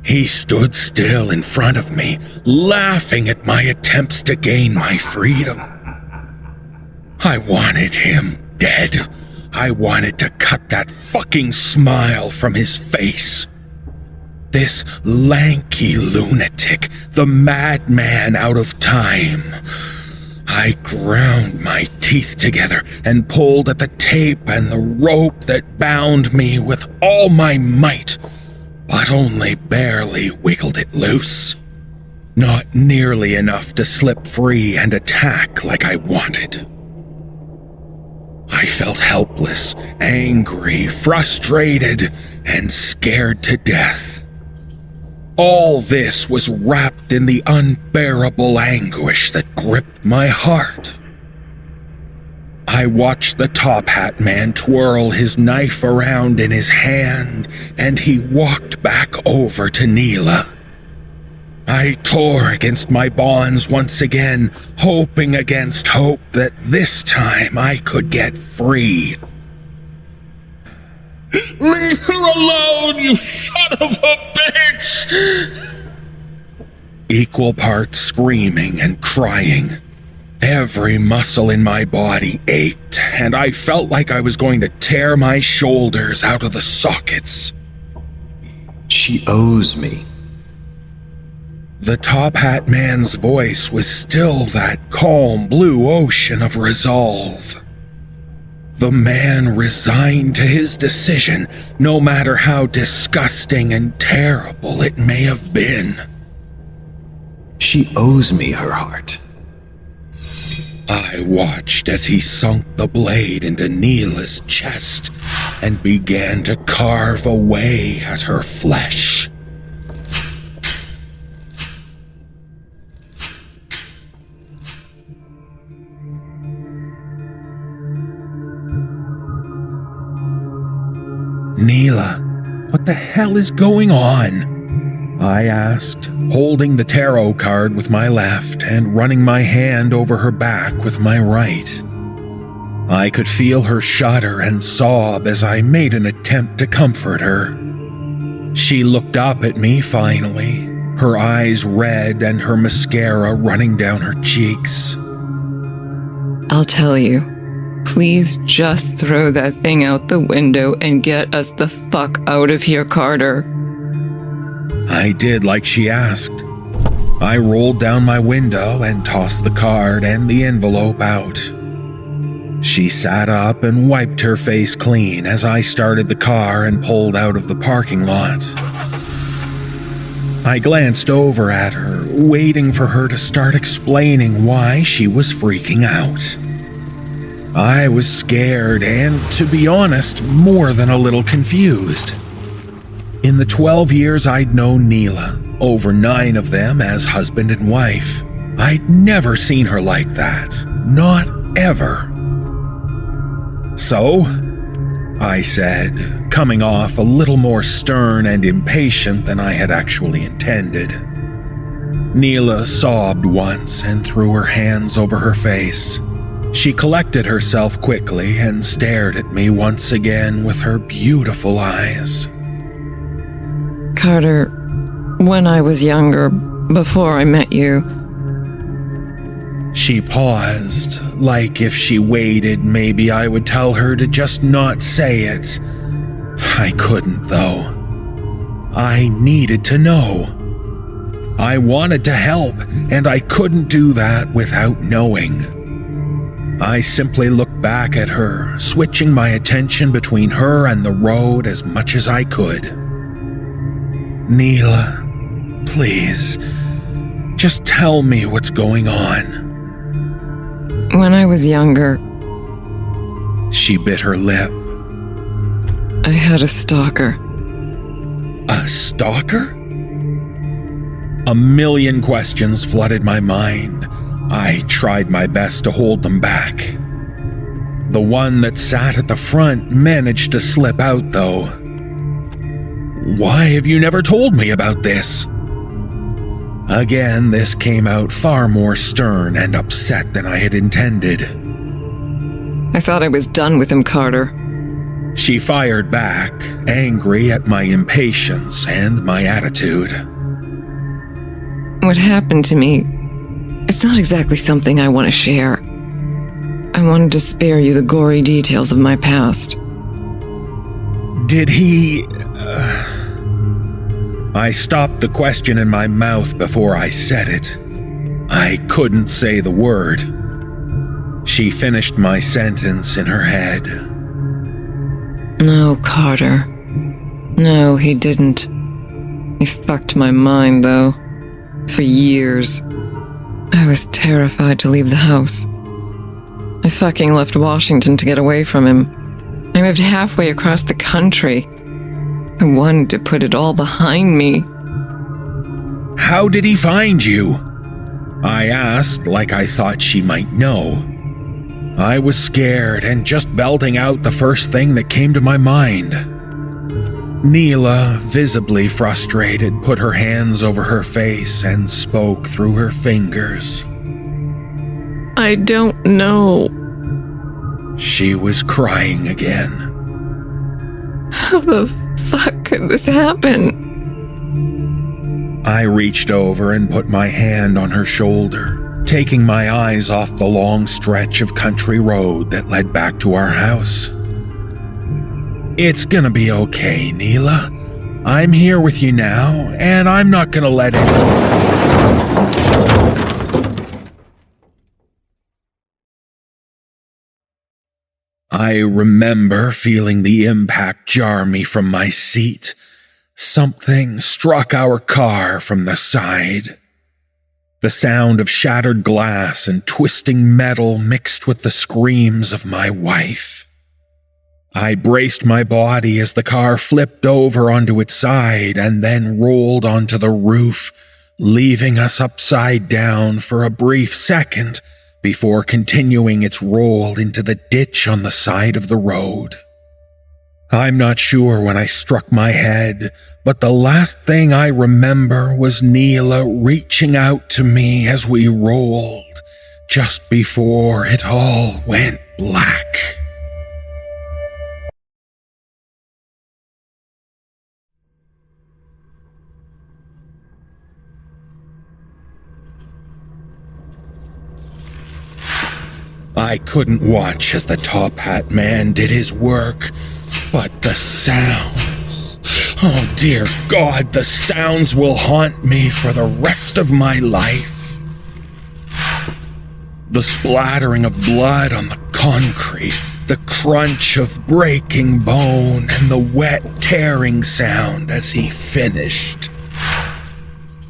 He stood still in front of me, laughing at my attempts to gain my freedom. I wanted him dead. I wanted to cut that fucking smile from his face. This lanky lunatic, the madman out of time. I ground my teeth together and pulled at the tape and the rope that bound me with all my might, but only barely wiggled it loose. Not nearly enough to slip free and attack like I wanted. I felt helpless, angry, frustrated, and scared to death. All this was wrapped in the unbearable anguish that gripped my heart. I watched the top hat man twirl his knife around in his hand, and he walked back over to Neela. I tore against my bonds once again, hoping against hope that this time I could get free. Leave her alone, you son of a bitch! Equal parts screaming and crying. Every muscle in my body ached, and I felt like I was going to tear my shoulders out of the sockets. She owes me. The top hat man's voice was still that calm blue ocean of resolve. The man resigned to his decision, no matter how disgusting and terrible it may have been. She owes me her heart. I watched as he sunk the blade into Neela's chest and began to carve away at her flesh. Neela, what the hell is going on? I asked, holding the tarot card with my left and running my hand over her back with my right. I could feel her shudder and sob as I made an attempt to comfort her. She looked up at me finally, her eyes red and her mascara running down her cheeks. I'll tell you. Please just throw that thing out the window and get us the fuck out of here, Carter. I did like she asked. I rolled down my window and tossed the card and the envelope out. She sat up and wiped her face clean as I started the car and pulled out of the parking lot. I glanced over at her, waiting for her to start explaining why she was freaking out. I was scared and, to be honest, more than a little confused. In the 12 years I'd known Neela, over 9 of them as husband and wife, I'd never seen her like that. Not ever. So? I said, coming off a little more stern and impatient than I had actually intended. Neela sobbed once and threw her hands over her face. She collected herself quickly and stared at me once again with her beautiful eyes. Carter, when I was younger, before I met you, She paused, like if she waited maybe I would tell her to just not say it. I couldn't, though. I needed to know. I wanted to help, and I couldn't do that without knowing. I simply looked back at her, switching my attention between her and the road as much as I could. Neela, please, just tell me what's going on. when I was younger, She bit her lip. I had a stalker. A stalker? A million questions flooded my mind. I tried my best to hold them back. The one that sat at the front managed to slip out, though. Why have you never told me about this? Again, this came out far more stern and upset than I had intended. I thought I was done with him, Carter. She fired back, angry at my impatience and my attitude. What happened to me, it's not exactly something I want to share. I wanted to spare you the gory details of my past. Did he... I stopped the question in my mouth before I said it. I couldn't say the word. She finished my sentence in her head. No, Carter. No, he didn't. He fucked my mind, though. For years. I was terrified to leave the house. I fucking left Washington to get away from him. I moved halfway across the country. I wanted to put it all behind me. How did he find you? I asked like I thought she might know. I was scared and just belting out the first thing that came to my mind. Neela, visibly frustrated, put her hands over her face and spoke through her fingers. I don't know. She was crying again. How the fuck could this happen? I reached over and put my hand on her shoulder, taking my eyes off the long stretch of country road that led back to our house. It's gonna be okay, Neela. I'm here with you now, and I'm not gonna let it... I remember feeling the impact jar me from my seat. Something struck our car from the side. The sound of shattered glass and twisting metal mixed with the screams of my wife. I braced my body as the car flipped over onto its side and then rolled onto the roof, leaving us upside down for a brief second before continuing its roll into the ditch on the side of the road. I'm not sure when I struck my head, but the last thing I remember was Neela reaching out to me as we rolled, just before it all went black. I couldn't watch as the top hat man did his work, but the sounds... Oh dear God, the sounds will haunt me for the rest of my life. The splattering of blood on the concrete, the crunch of breaking bone, and the wet tearing sound as he finished.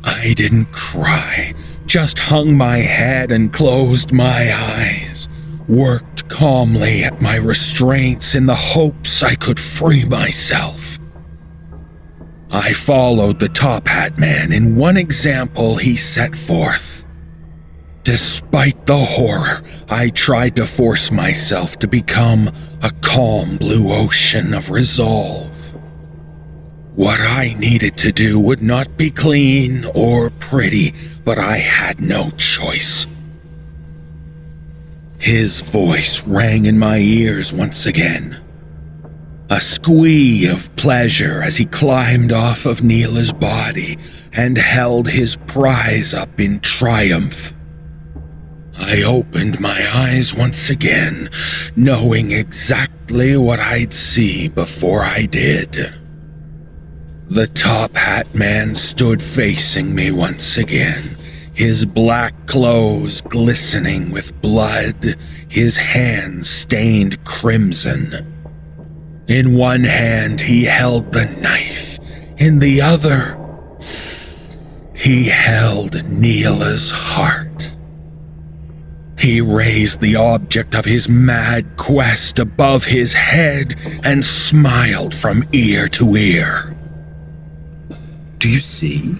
I didn't cry, just hung my head and closed my eyes. Worked calmly at my restraints in the hopes I could free myself. I followed the top hat man in one example he set forth. Despite the horror, I tried to force myself to become a calm blue ocean of resolve. What I needed to do would not be clean or pretty, but I had no choice. His voice rang in my ears once again. A squee of pleasure as he climbed off of Neela's body and held his prize up in triumph. I opened my eyes once again, knowing exactly what I'd see before I did. The top hat man stood facing me once again, his black clothes glistening with blood, his hands stained crimson. In one hand he held the knife, in the other he held Neela's heart. He raised the object of his mad quest above his head and smiled from ear to ear. Do you see?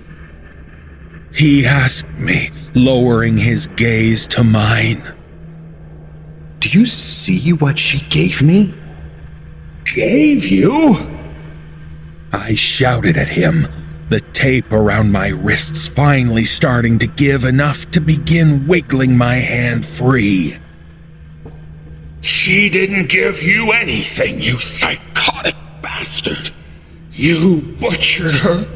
He asked me, lowering his gaze to mine. Do you see what she gave me? Gave you? I shouted at him, the tape around my wrists finally starting to give enough to begin wiggling my hand free. She didn't give you anything, you psychotic bastard. You butchered her.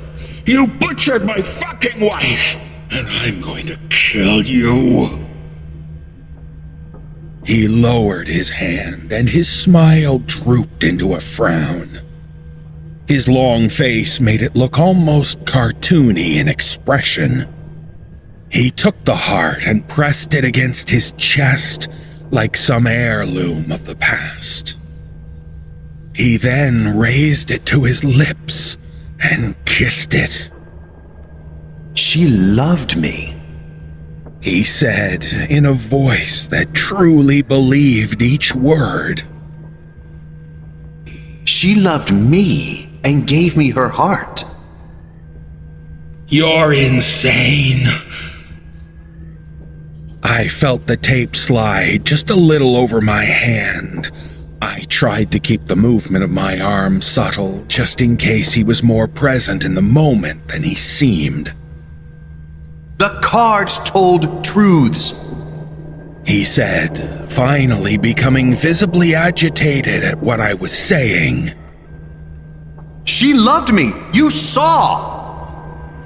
You butchered my fucking wife, and I'm going to kill you. He lowered his hand, and his smile drooped into a frown. His long face made it look almost cartoony in expression. He took the heart and pressed it against his chest like some heirloom of the past. He then raised it to his lips and kissed it. She loved me, he said in a voice that truly believed each word. She loved me and gave me her heart. You're insane. I felt the tape slide just a little over my hand. I tried to keep the movement of my arm subtle, just in case he was more present in the moment than he seemed. The cards told truths, he said, finally becoming visibly agitated at what I was saying. She loved me, you saw!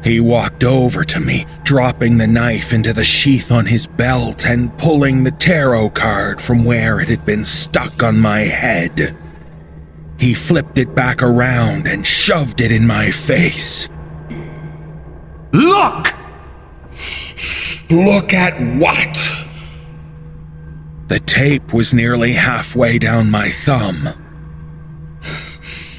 He walked over to me, dropping the knife into the sheath on his belt and pulling the tarot card from where it had been stuck on my head. He flipped it back around and shoved it in my face. Look! Look at what? The tape was nearly halfway down my thumb.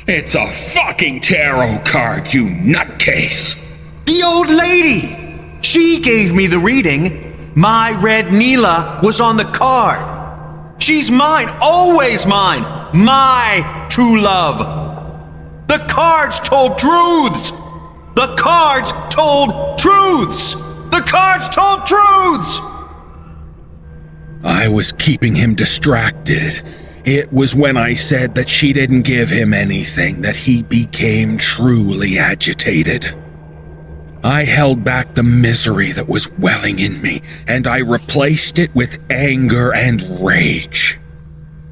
It's a fucking tarot card, you nutcase! The old lady! She gave me the reading. My red Neela was on the card. She's mine, always mine. My true love. The cards told truths! The cards told truths! The cards told truths! I was keeping him distracted. It was when I said that she didn't give him anything that he became truly agitated. I held back the misery that was welling in me, and I replaced it with anger and rage.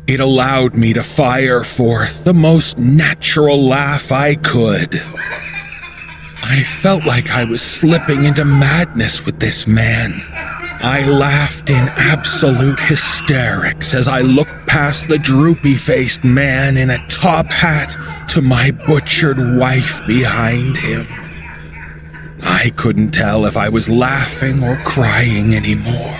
It allowed me to fire forth the most natural laugh I could. I felt like I was slipping into madness with this man. I laughed in absolute hysterics as I looked past the droopy-faced man in a top hat to my butchered wife behind him. I couldn't tell if I was laughing or crying anymore.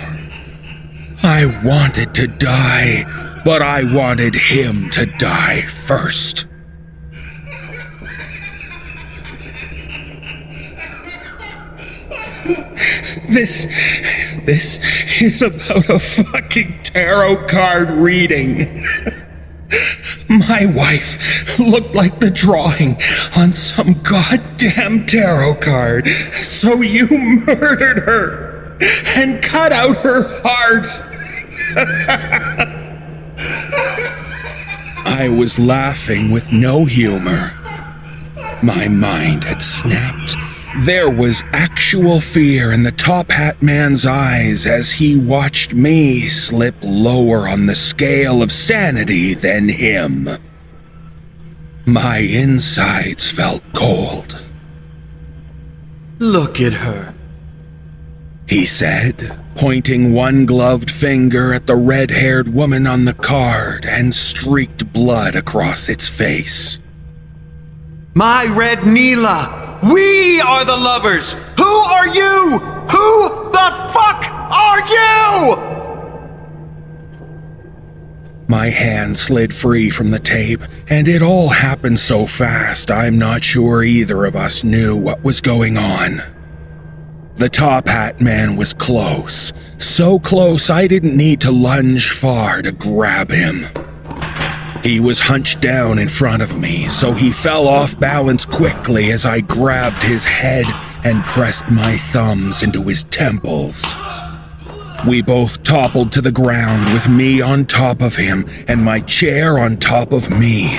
I wanted to die, but I wanted him to die first. This is about a fucking tarot card reading. My wife looked like the drawing on some goddamn tarot card, so you murdered her. and cut out her heart. I was laughing with no humor. My mind had snapped. There was actual fear in the top hat man's eyes as he watched me slip lower on the scale of sanity than him. My insides felt cold. Look at her. He said, pointing one gloved finger at the red-haired woman on the card and streaked blood across its face. My red Neela! We are the lovers! Who are you? Who the fuck are you? My hand slid free from the tape, and it all happened so fast I'm not sure either of us knew what was going on. The top hat man was close, so close I didn't need to lunge far to grab him. He was hunched down in front of me, so he fell off balance quickly as I grabbed his head and pressed my thumbs into his temples. We both toppled to the ground with me on top of him and my chair on top of me.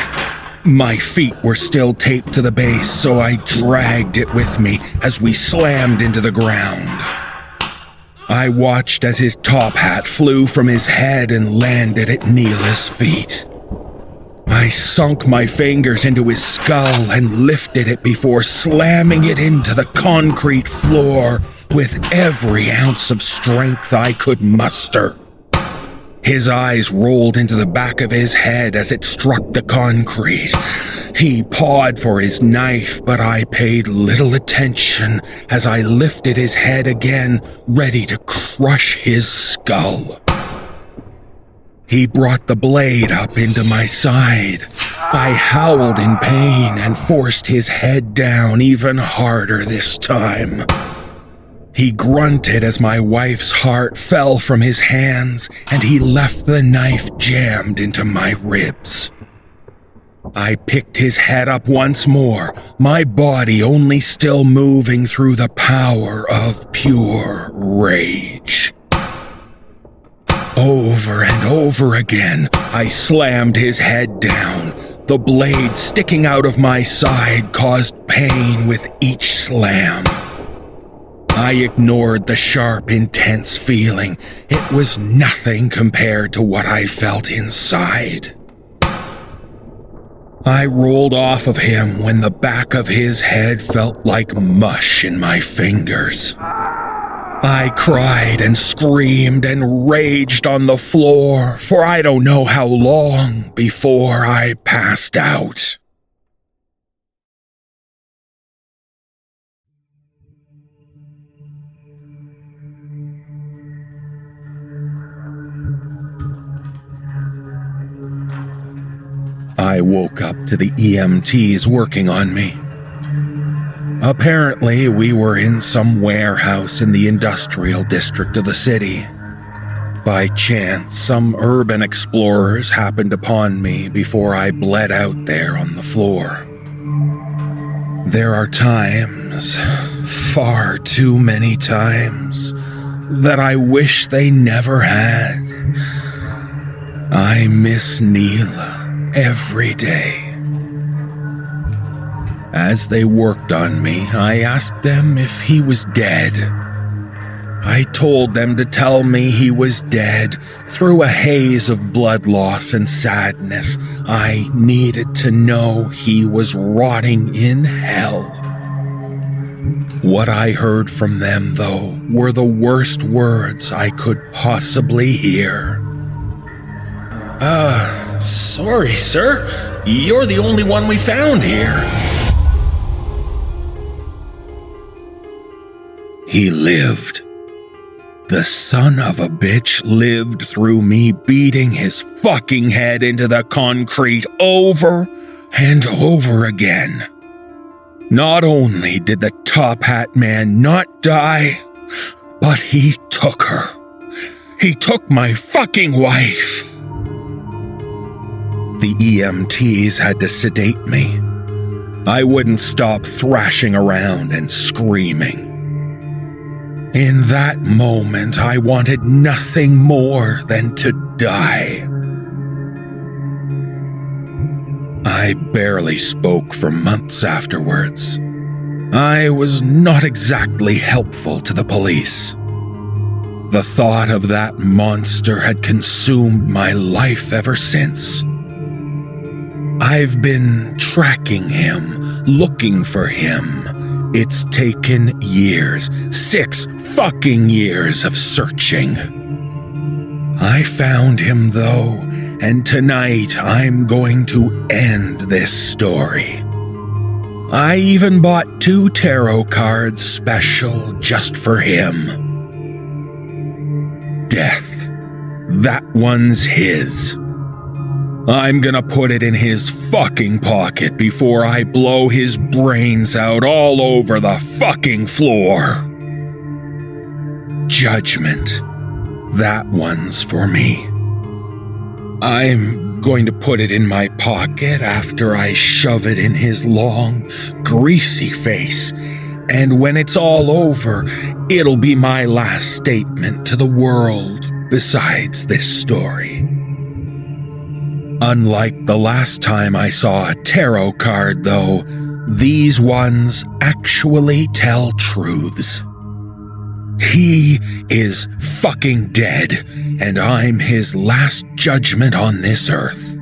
My feet were still taped to the base, so I dragged it with me as we slammed into the ground. I watched as his top hat flew from his head and landed at Neela's feet. I sunk my fingers into his skull and lifted it before slamming it into the concrete floor with every ounce of strength I could muster. His eyes rolled into the back of his head as it struck the concrete. He pawed for his knife, but I paid little attention as I lifted his head again, ready to crush his skull. He brought the blade up into my side. I howled in pain and forced his head down even harder this time. He grunted as my wife's heart fell from his hands and he left the knife jammed into my ribs. I picked his head up once more, my body only still moving through the power of pure rage. Over and over again, I slammed his head down. The blade sticking out of my side caused pain with each slam. I ignored the sharp, intense feeling. It was nothing compared to what I felt inside. I rolled off of him when the back of his head felt like mush in my fingers. I cried and screamed and raged on the floor for I don't know how long before I passed out. I woke up to the EMTs working on me. Apparently, we were in some warehouse in the industrial district of the city. By chance, some urban explorers happened upon me before I bled out there on the floor. There are times, far too many times, that I wish they never had. I miss Neela every day. As they worked on me, I asked them if he was dead. I told them to tell me he was dead. Through a haze of blood loss and sadness, I needed to know he was rotting in hell. What I heard from them, though, were the worst words I could possibly hear. Sorry, sir. You're the only one we found here. He lived. The son of a bitch lived through me beating his fucking head into the concrete over and over again. Not only did the top hat man not die, but he took her. He took my fucking wife. The EMTs had to sedate me. I wouldn't stop thrashing around and screaming. In that moment, I wanted nothing more than to die. I barely spoke for months afterwards. I was not exactly helpful to the police. The thought of that monster had consumed my life ever since. I've been tracking him, looking for him. It's taken years, 6 fucking years of searching. I found him though, and tonight I'm going to end this story. I even bought 2 tarot cards special just for him. Death. That one's his. I'm gonna put it in his fucking pocket before I blow his brains out all over the fucking floor. Judgment. That one's for me. I'm going to put it in my pocket after I shove it in his long, greasy face. And when it's all over, it'll be my last statement to the world besides this story. Unlike the last time I saw a tarot card, though, these ones actually tell truths. He is fucking dead, and I'm his last judgment on this earth.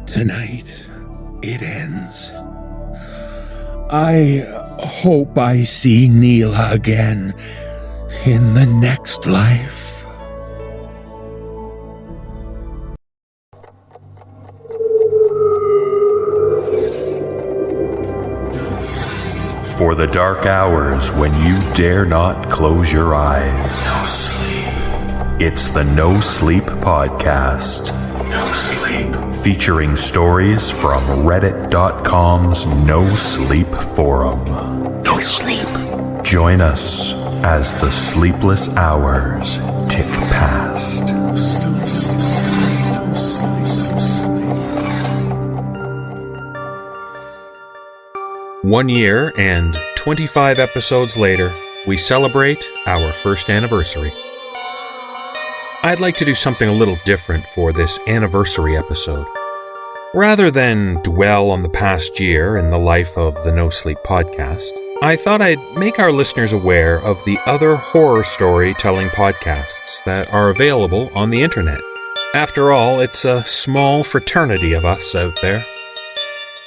Tonight, it ends. I hope I see Neela again in the next life. For the dark hours when you dare not close your eyes. No sleep. It's the No Sleep Podcast. No sleep. Featuring stories from Reddit.com's No Sleep Forum. No sleep. Join us as the sleepless hours tick past. 1 year and 25 episodes later, we celebrate our first anniversary. I'd like to do something a little different for this anniversary episode. Rather than dwell on the past year in the life of the No Sleep podcast, I thought I'd make our listeners aware of the other horror storytelling podcasts that are available on the internet. After all, it's a small fraternity of us out there.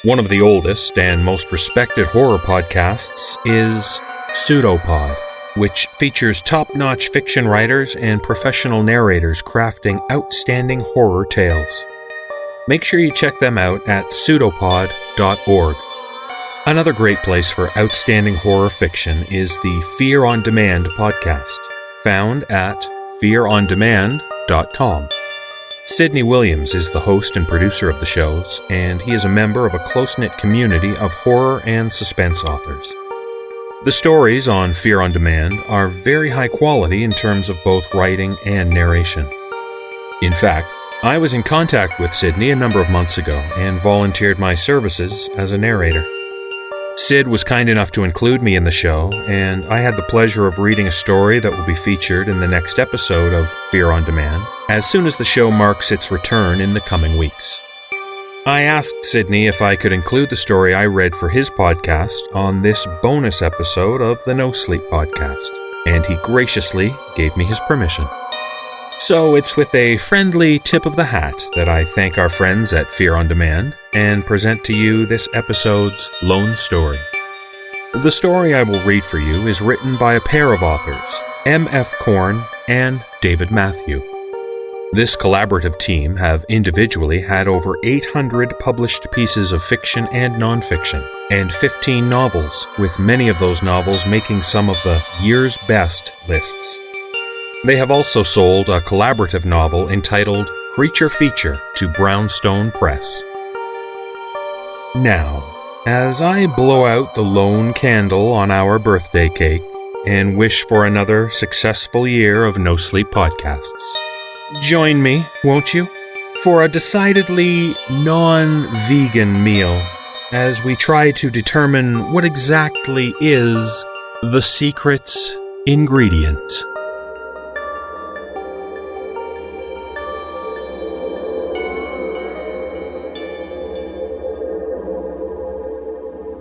One of the oldest and most respected horror podcasts is Pseudopod, which features top-notch fiction writers and professional narrators crafting outstanding horror tales. Make sure you check them out at pseudopod.org. Another great place for outstanding horror fiction is the Fear on Demand podcast, found at fearondemand.com. Sydney Williams is the host and producer of the shows, and he is a member of a close-knit community of horror and suspense authors. The stories on Fear on Demand are very high quality in terms of both writing and narration. In fact, I was in contact with Sydney a number of months ago and volunteered my services as a narrator. Sid was kind enough to include me in the show, and I had the pleasure of reading a story that will be featured in the next episode of Fear on Demand, as soon as the show marks its return in the coming weeks. I asked Sydney if I could include the story I read for his podcast on this bonus episode of the No Sleep podcast, and he graciously gave me his permission. So it's with a friendly tip of the hat that I thank our friends at Fear on Demand and present to you this episode's lone story. The story I will read for you is written by a pair of authors, M.F. Korn and David Matthew. This collaborative team have individually had over 800 published pieces of fiction and nonfiction, and 15 novels, with many of those novels making some of the year's best lists. They have also sold a collaborative novel entitled Creature Feature to Brownstone Press. Now, as I blow out the lone candle on our birthday cake and wish for another successful year of No Sleep podcasts, join me, won't you, for a decidedly non-vegan meal, as we try to determine what exactly is the secret ingredient.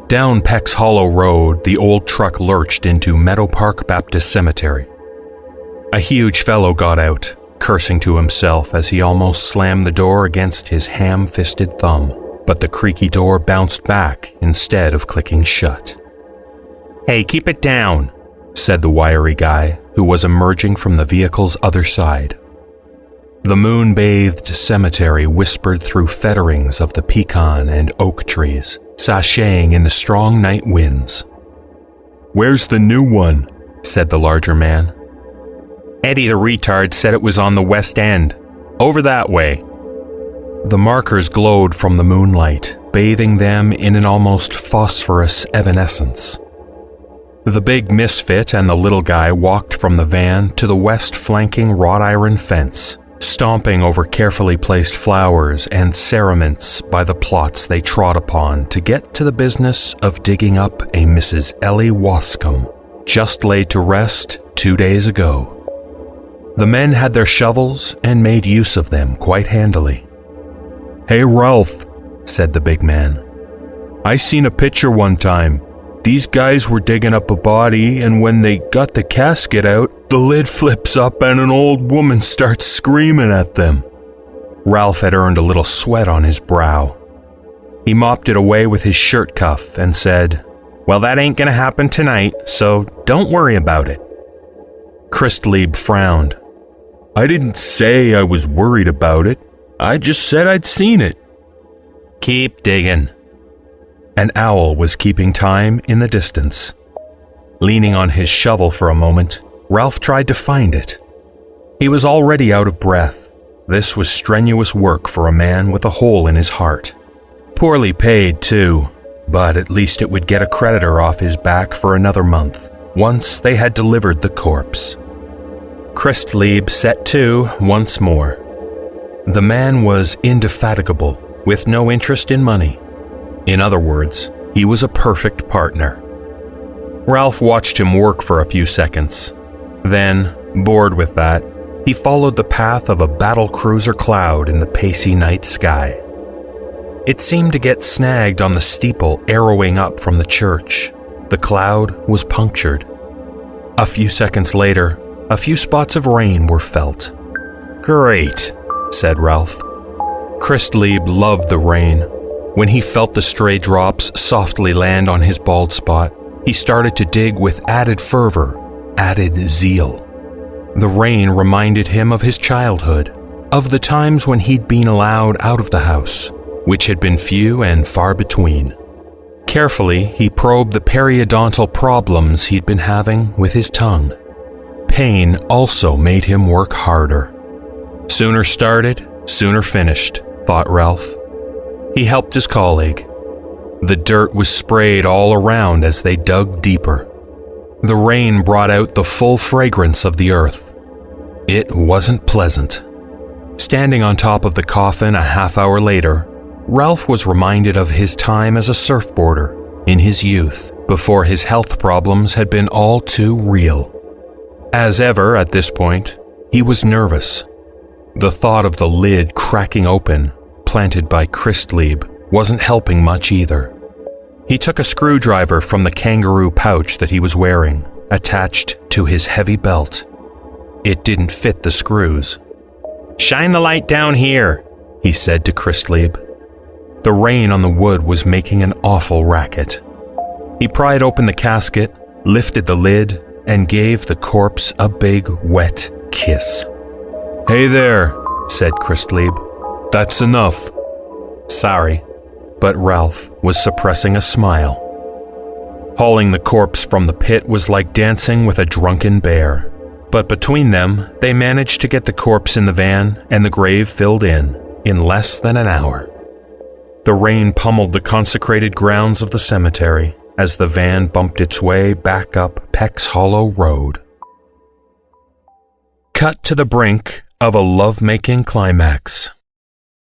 Down Peck's Hollow Road, the old truck lurched into Meadow Park Baptist Cemetery. A huge fellow got out, cursing to himself as he almost slammed the door against his ham-fisted thumb, but the creaky door bounced back instead of clicking shut. "Hey, keep it down," said the wiry guy who was emerging from the vehicle's other side. The moon-bathed cemetery whispered through fetterings of the pecan and oak trees, sashaying in the strong night winds. "Where's the new one?" said the larger man. "Eddie the retard said it was on the west end. Over that way." The markers glowed from the moonlight, bathing them in an almost phosphorus evanescence. The big misfit and the little guy walked from the van to the west-flanking wrought iron fence, stomping over carefully placed flowers and cerements by the plots they trod upon to get to the business of digging up a Mrs. Ellie Wascombe, just laid to rest 2 days ago. The men had their shovels and made use of them quite handily. "Hey, Ralph," said the big man. "I seen a picture one time. These guys were digging up a body, and when they got the casket out, the lid flips up and an old woman starts screaming at them." Ralph had earned a little sweat on his brow. He mopped it away with his shirt cuff and said, "Well, that ain't gonna happen tonight, so don't worry about it." Christlieb frowned. "I didn't say I was worried about it. I just said I'd seen it." "Keep digging." An owl was keeping time in the distance. Leaning on his shovel for a moment, Ralph tried to find it. He was already out of breath. This was strenuous work for a man with a hole in his heart. Poorly paid, too, but at least it would get a creditor off his back for another month, once they had delivered the corpse. Christlieb set to once more. The man was indefatigable, with no interest in money. In other words, he was a perfect partner. Ralph watched him work for a few seconds. Then, bored with that, he followed the path of a battlecruiser cloud in the pacey night sky. It seemed to get snagged on the steeple arrowing up from the church. The cloud was punctured. A few seconds later, a few spots of rain were felt. "Great," said Ralph. Christlieb loved the rain. When he felt the stray drops softly land on his bald spot, he started to dig with added fervor, added zeal. The rain reminded him of his childhood, of the times when he'd been allowed out of the house, which had been few and far between. Carefully, he probed the periodontal problems he'd been having with his tongue. Pain also made him work harder. Sooner started, sooner finished, thought Ralph. He helped his colleague. The dirt was sprayed all around as they dug deeper. The rain brought out the full fragrance of the earth. It wasn't pleasant. Standing on top of the coffin a half hour later, Ralph was reminded of his time as a surfboarder in his youth, before his health problems had been all too real. As ever at this point, he was nervous. The thought of the lid cracking open, planted by Christlieb, wasn't helping much either. He took a screwdriver from the kangaroo pouch that he was wearing, attached to his heavy belt. It didn't fit the screws. "Shine the light down here," he said to Christlieb. The rain on the wood was making an awful racket. He pried open the casket, lifted the lid, and gave the corpse a big, wet kiss. "Hey there," said Christlieb. "That's enough." "Sorry," but Ralph was suppressing a smile. Hauling the corpse from the pit was like dancing with a drunken bear, but between them, they managed to get the corpse in the van and the grave filled in less than an hour. The rain pummeled the consecrated grounds of the cemetery as the van bumped its way back up Peck's Hollow Road. Cut to the brink of a lovemaking climax.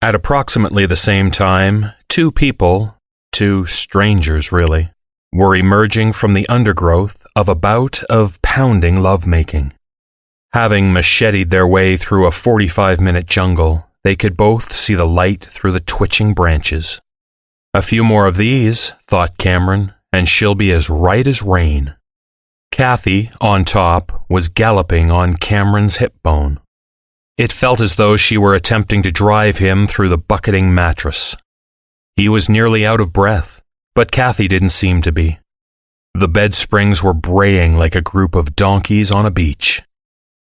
At approximately the same time, two people, two strangers really, were emerging from the undergrowth of a bout of pounding lovemaking. Having macheted their way through a 45-minute jungle, they could both see the light through the twitching branches. A few more of these, thought Cameron, and she'll be as right as rain. Kathy, on top, was galloping on Cameron's hip bone. It felt as though she were attempting to drive him through the bucketing mattress. He was nearly out of breath, but Kathy didn't seem to be. The bed springs were braying like a group of donkeys on a beach.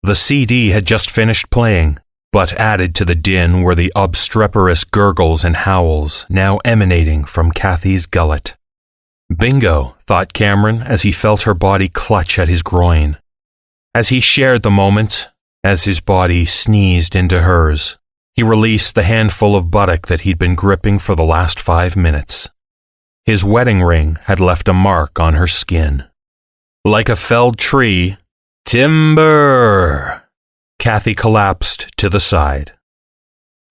The CD had just finished playing, but added to the din were the obstreperous gurgles and howls now emanating from Kathy's gullet. Bingo, thought Cameron as he felt her body clutch at his groin. As he shared the moment, as his body sneezed into hers, he released the handful of buttock that he'd been gripping for the last 5 minutes. His wedding ring had left a mark on her skin. Like a felled tree, timber! Kathy collapsed to the side.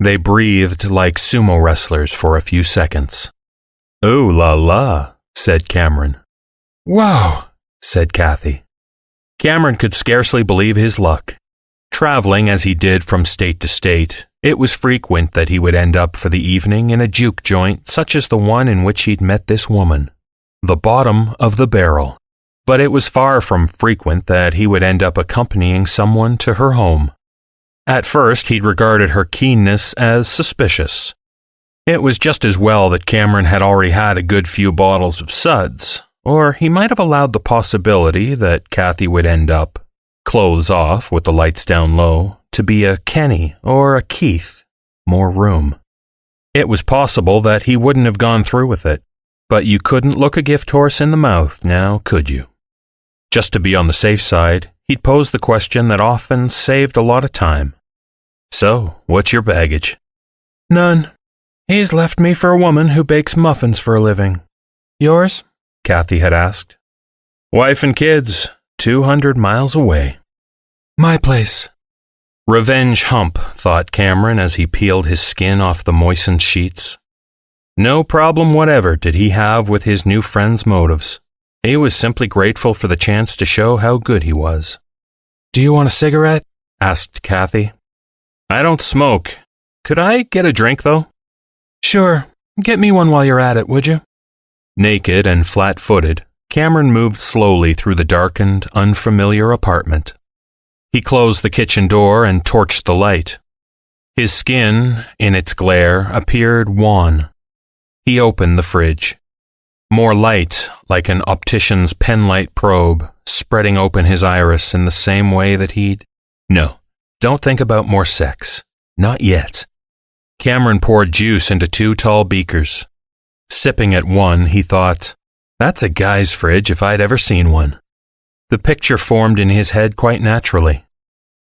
They breathed like sumo wrestlers for a few seconds. "Ooh la la," said Cameron. "Wow," said Kathy. Cameron could scarcely believe his luck. Traveling as he did from state to state, it was frequent that he would end up for the evening in a juke joint such as the one in which he'd met this woman. The bottom of the barrel. But it was far from frequent that he would end up accompanying someone to her home. At first, he'd regarded her keenness as suspicious. It was just as well that Cameron had already had a good few bottles of suds, or he might have allowed the possibility that Kathy would end up, clothes off with the lights down low, to be a Kenny or a Keith, more room. It was possible that he wouldn't have gone through with it, but you couldn't look a gift horse in the mouth now, could you? Just to be on the safe side, he'd pose the question that often saved a lot of time. "So, what's your baggage?" "None. He's left me for a woman who bakes muffins for a living." "Yours?" Kathy had asked. "Wife and kids, 200 miles away." "My place." Revenge hump, thought Cameron as he peeled his skin off the moistened sheets. No problem whatever did he have with his new friend's motives. He was simply grateful for the chance to show how good he was. "Do you want a cigarette?" asked Kathy. "I don't smoke. Could I get a drink, though?" "Sure. Get me one while you're at it, would you?" Naked and flat-footed, Cameron moved slowly through the darkened, unfamiliar apartment. He closed the kitchen door and torched the light. His skin, in its glare, appeared wan. He opened the fridge. More light, like an optician's penlight probe, spreading open his iris in the same way that he'd... No, don't think about more sex. Not yet. Cameron poured juice into 2 tall beakers. Sipping at one, he thought, "That's a guy's fridge if I'd ever seen one." The picture formed in his head quite naturally.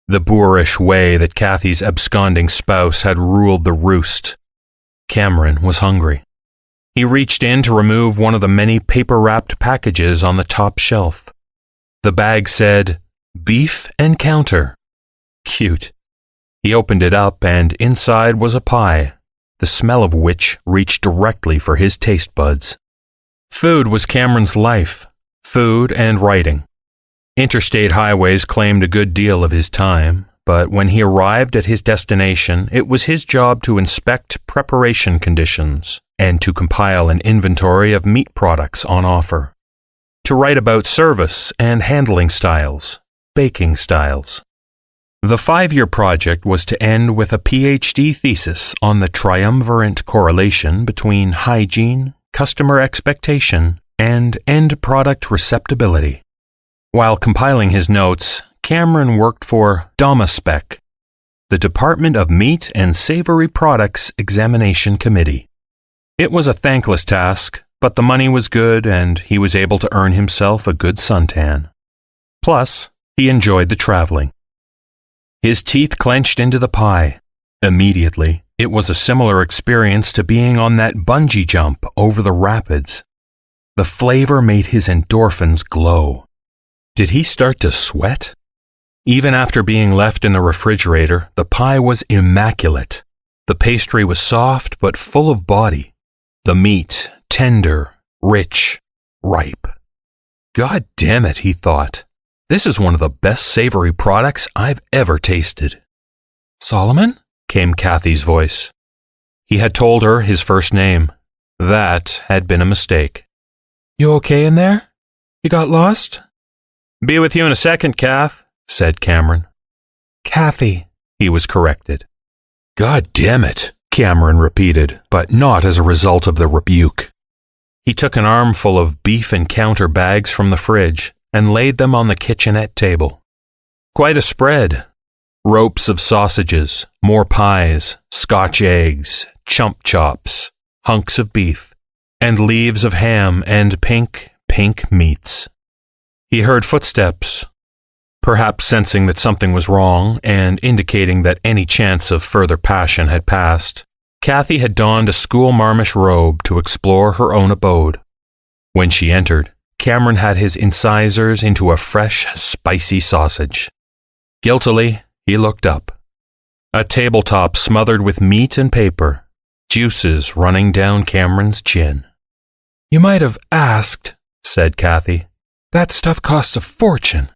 The boorish way that Kathy's absconding spouse had ruled the roost. Cameron was hungry. He reached in to remove one of the many paper-wrapped packages on the top shelf. The bag said, "Beef Encounter." Cute. He opened it up and inside was a pie, the smell of which reached directly for his taste buds. Food was Cameron's life, food and writing. Interstate highways claimed a good deal of his time, but when he arrived at his destination, it was his job to inspect preparation conditions and to compile an inventory of meat products on offer, to write about service and handling styles, baking styles. The 5-year project was to end with a PhD thesis on the triumvirate correlation between hygiene, customer expectation, and end product receptibility. While compiling his notes, Cameron worked for DOMASPEC, the Department of Meat and Savory Products Examination Committee. It was a thankless task, but the money was good and he was able to earn himself a good suntan. Plus, he enjoyed the traveling. His teeth clenched into the pie. Immediately, it was a similar experience to being on that bungee jump over the rapids. The flavor made his endorphins glow. Did he start to sweat? Even after being left in the refrigerator, the pie was immaculate. The pastry was soft but full of body. The meat tender, rich, ripe. God damn it, he thought. This is one of the best savory products I've ever tasted. Solomon? Came Kathy's voice. He had told her his first name. That had been a mistake. You okay in there? You got lost? Be with you in a second, Kath, said Cameron. Kathy, he was corrected. God damn it, Cameron repeated, but not as a result of the rebuke. He took an armful of beef encounter bags from the fridge and laid them on the kitchenette table. Quite a spread. Ropes of sausages, more pies, Scotch eggs, chump chops, hunks of beef, and leaves of ham and pink meats. He heard footsteps. Perhaps sensing that something was wrong and indicating that any chance of further passion had passed, Kathy had donned a school marmish robe to explore her own abode. When she entered, Cameron had his incisors into a fresh, spicy sausage. Guiltily, he looked up. A tabletop smothered with meat and paper, juices running down Cameron's chin. You might have asked, said Kathy. That stuff costs a fortune.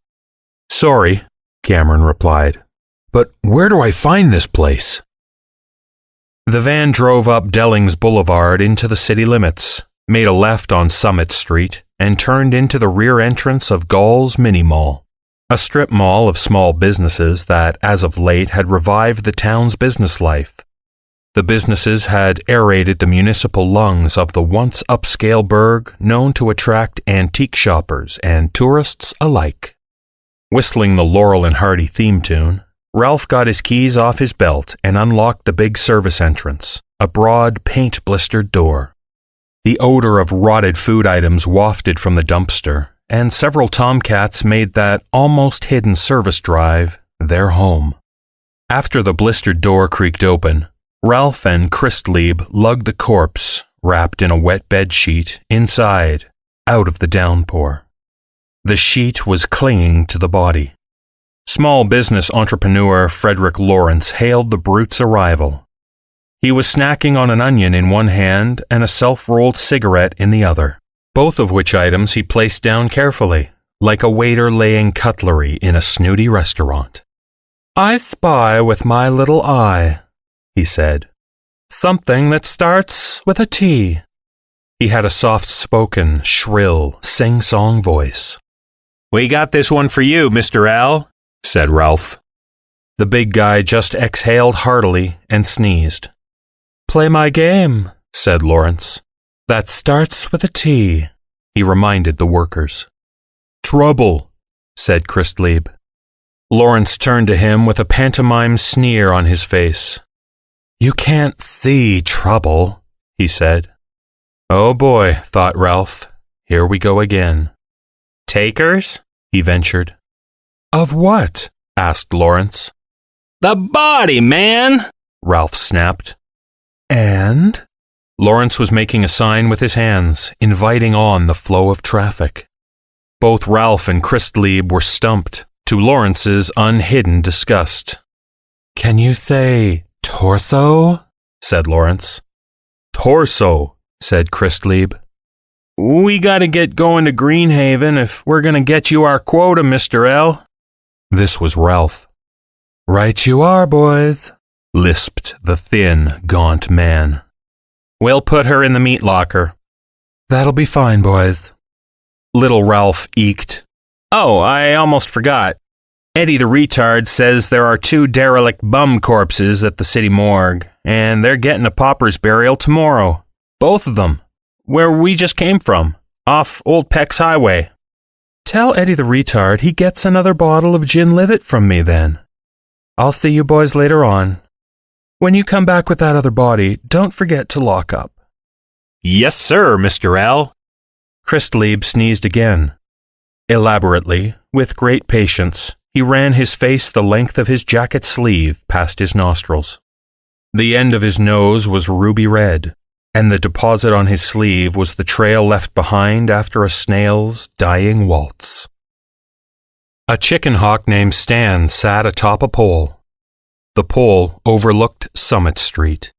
Sorry, Cameron replied, but where do I find this place? The van drove up Dellings Boulevard into the city limits, made a left on Summit Street, and turned into the rear entrance of Gall's Mini Mall, a strip mall of small businesses that, as of late, had revived the town's business life. The businesses had aerated the municipal lungs of the once upscale burg known to attract antique shoppers and tourists alike. Whistling the Laurel and Hardy theme tune, Ralph got his keys off his belt and unlocked the big service entrance, a broad, paint-blistered door. The odor of rotted food items wafted from the dumpster, and several tomcats made that almost hidden service drive their home. After the blistered door creaked open, Ralph and Christlieb lugged the corpse, wrapped in a wet bed sheet, inside, out of the downpour. The sheet was clinging to the body. Small business entrepreneur Frederick Lawrence hailed the brute's arrival. He was snacking on an onion in one hand and a self-rolled cigarette in the other, both of which items he placed down carefully, like a waiter laying cutlery in a snooty restaurant. I spy with my little eye, he said. Something that starts with a T. He had a soft-spoken, shrill, sing-song voice. We got this one for you, Mr. L, said Ralph. The big guy just exhaled heartily and sneezed. Play my game, said Lawrence. That starts with a T, he reminded the workers. Trouble, said Christlieb. Lawrence turned to him with a pantomime sneer on his face. You can't see trouble, he said. Oh boy, thought Ralph. Here we go again. Takers? He ventured. Of what? Asked Lawrence. The body, man! Ralph snapped. And? Lawrence was making a sign with his hands, inviting on the flow of traffic. Both Ralph and Christlieb were stumped, to Lawrence's unhidden disgust. Can you say torso? Said Lawrence. Torso, said Christlieb. We gotta get going to Greenhaven if we're gonna get you our quota, Mr. L. This was Ralph. Right you are, boys, lisped the thin, gaunt man. We'll put her in the meat locker. That'll be fine, boys. Little Ralph eked. Oh, I almost forgot. Eddie the retard says there are 2 derelict bum corpses at the city morgue, and they're getting a pauper's burial tomorrow. Both of them. Where we just came from, off Old Peck's Highway. Tell Eddie the retard he gets another bottle of gin livet from me then. I'll see you boys later on. When you come back with that other body, don't forget to lock up. Yes, sir, Mr. L. Christlieb sneezed again. Elaborately, with great patience, he ran his face the length of his jacket sleeve past his nostrils. The end of his nose was ruby red, and the deposit on his sleeve was the trail left behind after a snail's dying waltz. A chicken hawk named Stan sat atop a pole. The pole overlooked Summit Street.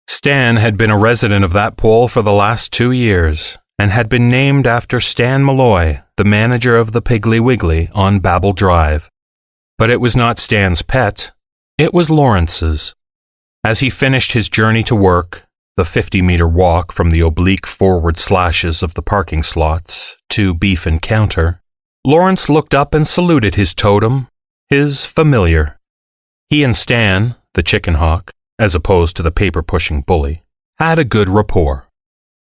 Stan had been a resident of that pole for the last 2 years and had been named after Stan Malloy, the manager of the Piggly Wiggly on Babel Drive. But it was not Stan's pet, it was Lawrence's. As he finished his journey to work, the 50-meter walk from the oblique forward slashes of the parking slots to beef and counter, Lawrence looked up and saluted his totem, his familiar. He and Stan, the chicken hawk, as opposed to the paper-pushing bully, had a good rapport.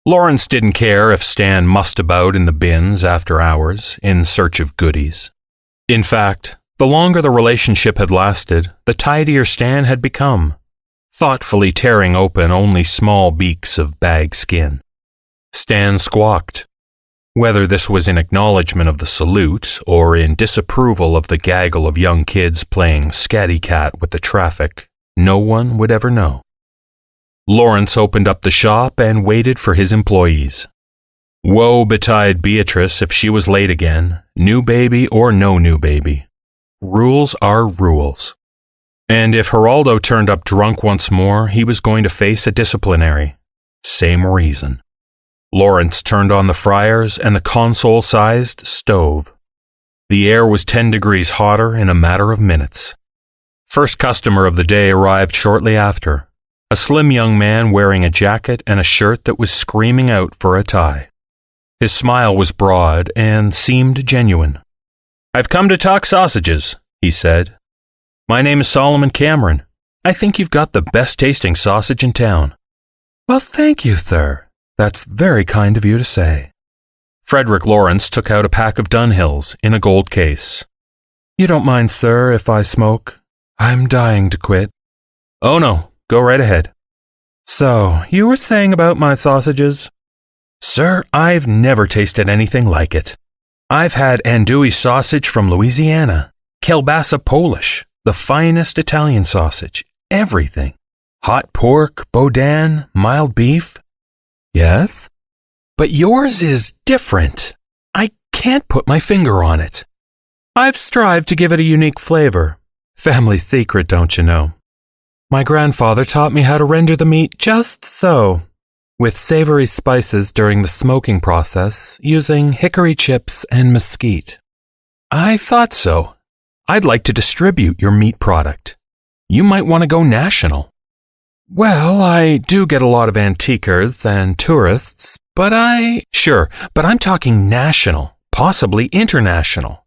Lawrence didn't care if Stan mussed about in the bins after hours in search of goodies. In fact, the longer the relationship had lasted, the tidier Stan had become, thoughtfully tearing open only small beaks of bag skin. Stan squawked. Whether this was in acknowledgement of the salute or in disapproval of the gaggle of young kids playing scatty-cat with the traffic, no one would ever know. Lawrence opened up the shop and waited for his employees. Woe betide Beatrice if she was late again, new baby or no new baby. Rules are rules. And if Geraldo turned up drunk once more, he was going to face a disciplinary. Same reason. Lawrence turned on the fryers and the console-sized stove. The air was 10 degrees hotter in a matter of minutes. First customer of the day arrived shortly after, a slim young man wearing a jacket and a shirt that was screaming out for a tie. His smile was broad and seemed genuine. "I've come to talk sausages," he said. "My name is Solomon Cameron. I think you've got the best tasting sausage in town." "Well, thank you, sir. That's very kind of you to say." Frederick Lawrence took out a pack of Dunhills in a gold case. "You don't mind, sir, if I smoke? I'm dying to quit." "Oh no, go right ahead." "So, you were saying about my sausages?" "Sir, I've never tasted anything like it. I've had andouille sausage from Louisiana, kielbasa Polish, the finest Italian sausage, everything. Hot pork, boudin, mild beef." "Yes? But yours is different. I can't put my finger on it. I've strived to give it a unique flavor. Family secret, don't you know? My grandfather taught me how to render the meat just so, with savory spices during the smoking process, using hickory chips and mesquite." "I thought so. I'd like to distribute your meat product. You might want to go national." "Well, I do get a lot of antiquers and tourists, but Sure, but I'm talking national, possibly international.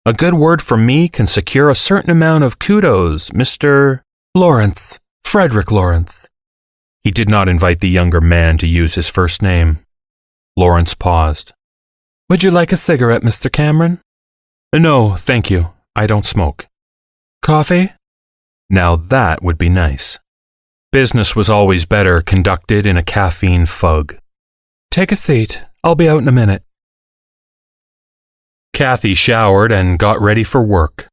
A good word from me can secure a certain amount of kudos, Mr. Lawrence, Frederick Lawrence." He did not invite the younger man to use his first name. Lawrence paused. "Would you like a cigarette, Mr. Cameron?" "No, thank you. I don't smoke." "Coffee?" Now that would be nice. Business was always better conducted in a caffeine fug. "Take a seat. I'll be out in a minute." Kathy showered and got ready for work.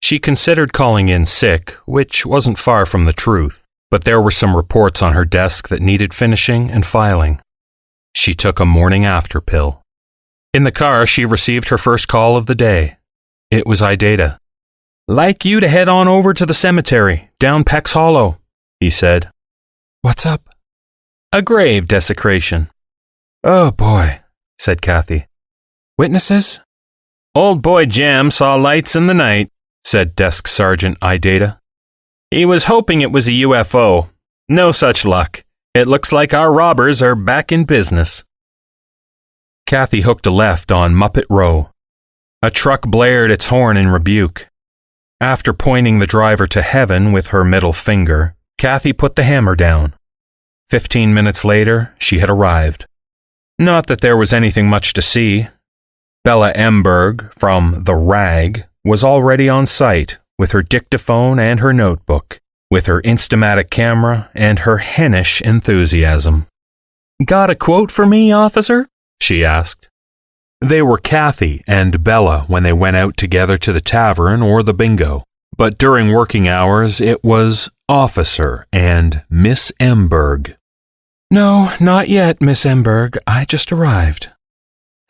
She considered calling in sick, which wasn't far from the truth, but there were some reports on her desk that needed finishing and filing. She took a morning after pill. In the car, she received her first call of the day. It was Idata. "Like you to head on over to the cemetery, down Peck's Hollow," he said. "What's up?" "A grave desecration." "Oh boy," said Kathy. "Witnesses?" "Old boy Jam saw lights in the night," said Desk Sergeant Idata. "He was hoping it was a UFO. No such luck. It looks like our robbers are back in business." Kathy hooked a left on Muppet Row. A truck blared its horn in rebuke. After pointing the driver to heaven with her middle finger, Kathy put the hammer down. 15 minutes later, she had arrived. Not that there was anything much to see. Bella Emberg, from The Rag, was already on site with her dictaphone and her notebook, with her Instamatic camera and her hennish enthusiasm. "Got a quote for me, officer?" she asked. They were Kathy and Bella when they went out together to the tavern or the bingo, but during working hours it was Officer and Miss Emberg. "No, not yet, Miss Emberg. I just arrived."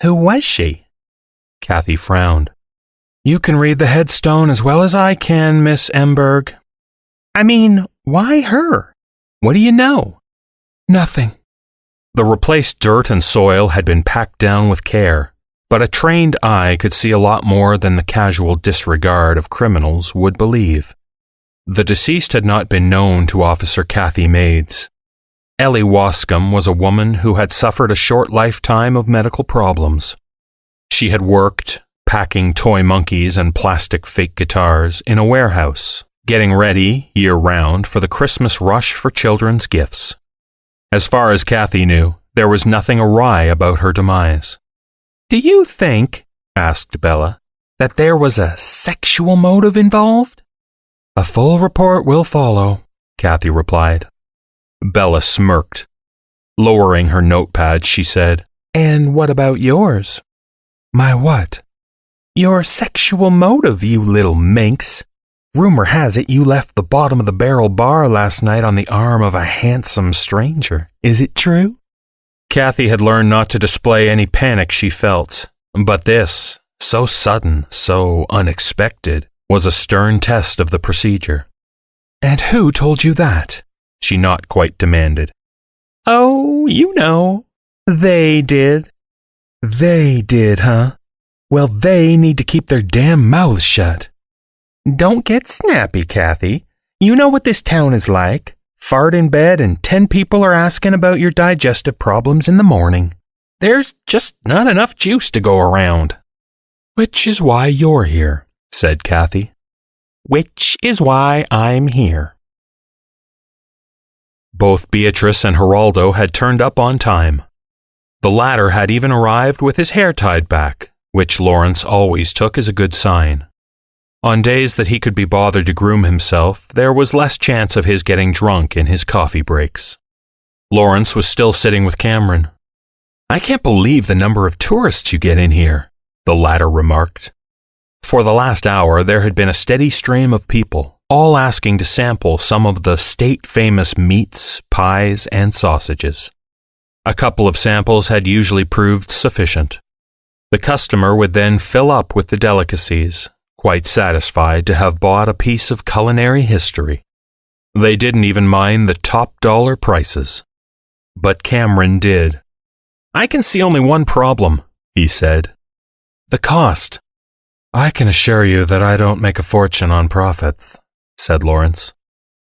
"Who was she?" Kathy frowned. You can read the headstone as well as I can, Miss Emberg. I mean, why her? What do you know? Nothing. The replaced dirt and soil had been packed down with care, but a trained eye could see a lot more than the casual disregard of criminals would believe. The deceased had not been known to Officer Kathy Maids. Ellie Wascombe was a woman who had suffered a short lifetime of medical problems. She had worked, packing toy monkeys and plastic fake guitars, in a warehouse, getting ready, year-round, for the Christmas rush for children's gifts. As far as Kathy knew, there was nothing awry about her demise. Do you think, asked Bella, that there was a sexual motive involved? A full report will follow, Kathy replied. Bella smirked. Lowering her notepad, she said, And what about yours? My what? Your sexual motive, you little minx. Rumor has it you left the bottom of the barrel bar last night on the arm of a handsome stranger. Is it true? Kathy had learned not to display any panic she felt, but this, so sudden, so unexpected, was a stern test of the procedure. And who told you that? She not quite demanded. Oh, you know. They did. They did, huh? Well, they need to keep their damn mouths shut. Don't get snappy, Kathy. You know what this town is like. Fart in bed and 10 people are asking about your digestive problems in the morning. There's just not enough juice to go around. Which is why you're here, said Kathy. Which is why I'm here. Both Beatrice and Geraldo had turned up on time. The latter had even arrived with his hair tied back, which Lawrence always took as a good sign. On days that he could be bothered to groom himself, there was less chance of his getting drunk in his coffee breaks. Lawrence was still sitting with Cameron. I can't believe the number of tourists you get in here, the latter remarked. For the last hour, there had been a steady stream of people, all asking to sample some of the state-famous meats, pies, and sausages. A couple of samples had usually proved sufficient. The customer would then fill up with the delicacies, quite satisfied to have bought a piece of culinary history. They didn't even mind the top-dollar prices. But Cameron did. I can see only one problem, he said. The cost. I can assure you that I don't make a fortune on profits, said Lawrence.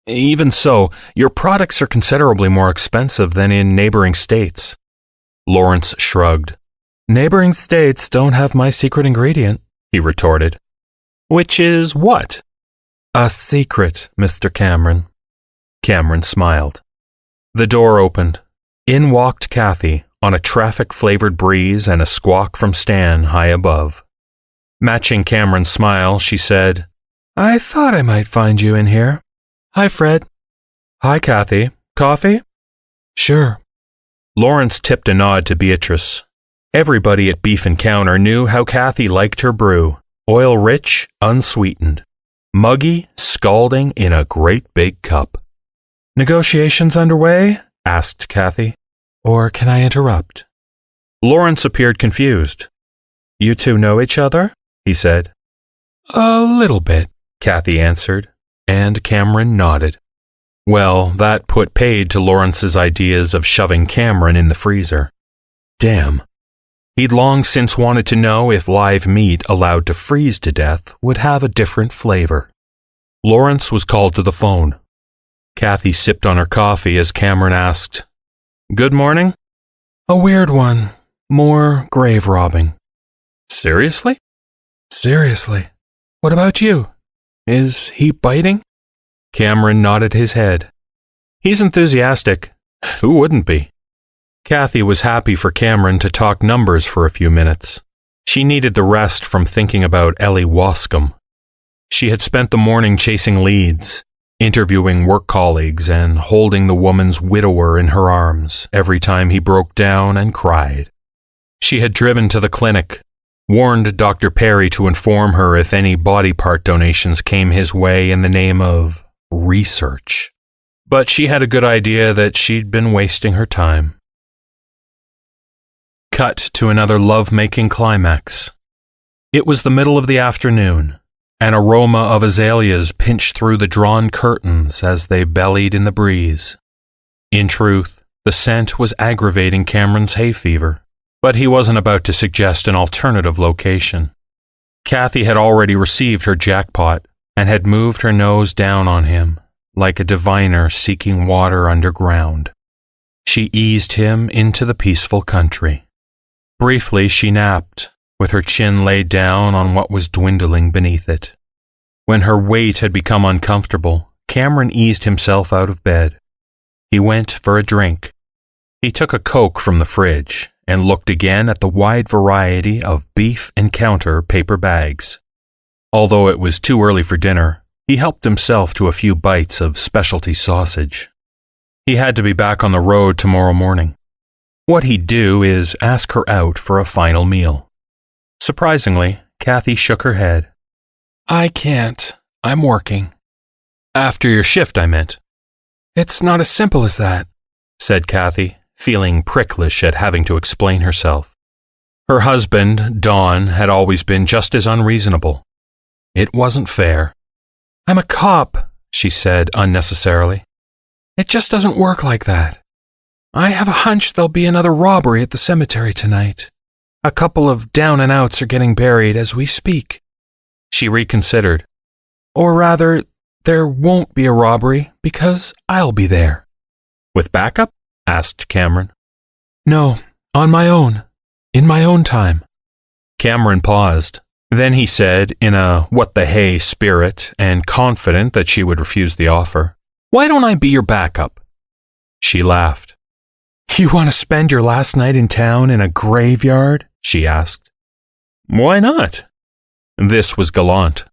Even so, your products are considerably more expensive than in neighboring states. Lawrence shrugged. Neighboring states don't have my secret ingredient, he retorted. Which is what? A secret, Mr. Cameron. Cameron smiled. The door opened. In walked Kathy, on a traffic-flavored breeze and a squawk from Stan high above. Matching Cameron's smile, she said, I thought I might find you in here. Hi, Fred. Hi, Kathy. Coffee? Sure. Lawrence tipped a nod to Beatrice. Everybody at Beef Encounter knew how Kathy liked her brew. Oil-rich, unsweetened. Muggy, scalding in a great big cup. Negotiations underway? Asked Kathy. Or can I interrupt? Lawrence appeared confused. You two know each other? He said. A little bit, Kathy answered, and Cameron nodded. Well, that put paid to Lawrence's ideas of shoving Cameron in the freezer. Damn. He'd long since wanted to know if live meat allowed to freeze to death would have a different flavor. Lawrence was called to the phone. Kathy sipped on her coffee as Cameron asked, Good morning? A weird one. More grave robbing. Seriously? Seriously. What about you? Is he biting? Cameron nodded his head. He's enthusiastic. Who wouldn't be? Kathy was happy for Cameron to talk numbers for a few minutes. She needed the rest from thinking about Ellie Wascombe. She had spent the morning chasing leads, interviewing work colleagues, and holding the woman's widower in her arms every time he broke down and cried. She had driven to the clinic, warned Dr. Perry to inform her if any body part donations came his way in the name of research. But she had a good idea that she'd been wasting her time. Cut to another love-making climax. It was the middle of the afternoon. An aroma of azaleas pinched through the drawn curtains as they bellied in the breeze. In truth, the scent was aggravating Cameron's hay fever, but he wasn't about to suggest an alternative location. Kathy had already received her jackpot and had moved her nose down on him, like a diviner seeking water underground. She eased him into the peaceful country. Briefly, she napped, with her chin laid down on what was dwindling beneath it. When her weight had become uncomfortable, Cameron eased himself out of bed. He went for a drink. He took a Coke from the fridge and looked again at the wide variety of Beef Encounter paper bags. Although it was too early for dinner, he helped himself to a few bites of specialty sausage. He had to be back on the road tomorrow morning. What he'd do is ask her out for a final meal. Surprisingly, Kathy shook her head. I can't. I'm working. After your shift, I meant. It's not as simple as that, said Kathy, feeling pricklish at having to explain herself. Her husband, Don, had always been just as unreasonable. It wasn't fair. I'm a cop, she said unnecessarily. It just doesn't work like that. I have a hunch there'll be another robbery at the cemetery tonight. A couple of down-and-outs are getting buried as we speak. She reconsidered. Or rather, there won't be a robbery because I'll be there. With backup? Asked Cameron. No, on my own. In my own time. Cameron paused. Then he said, in a what-the-hey spirit and confident that she would refuse the offer, Why don't I be your backup? She laughed. You want to spend your last night in town in a graveyard? She asked. Why not? This was gallant.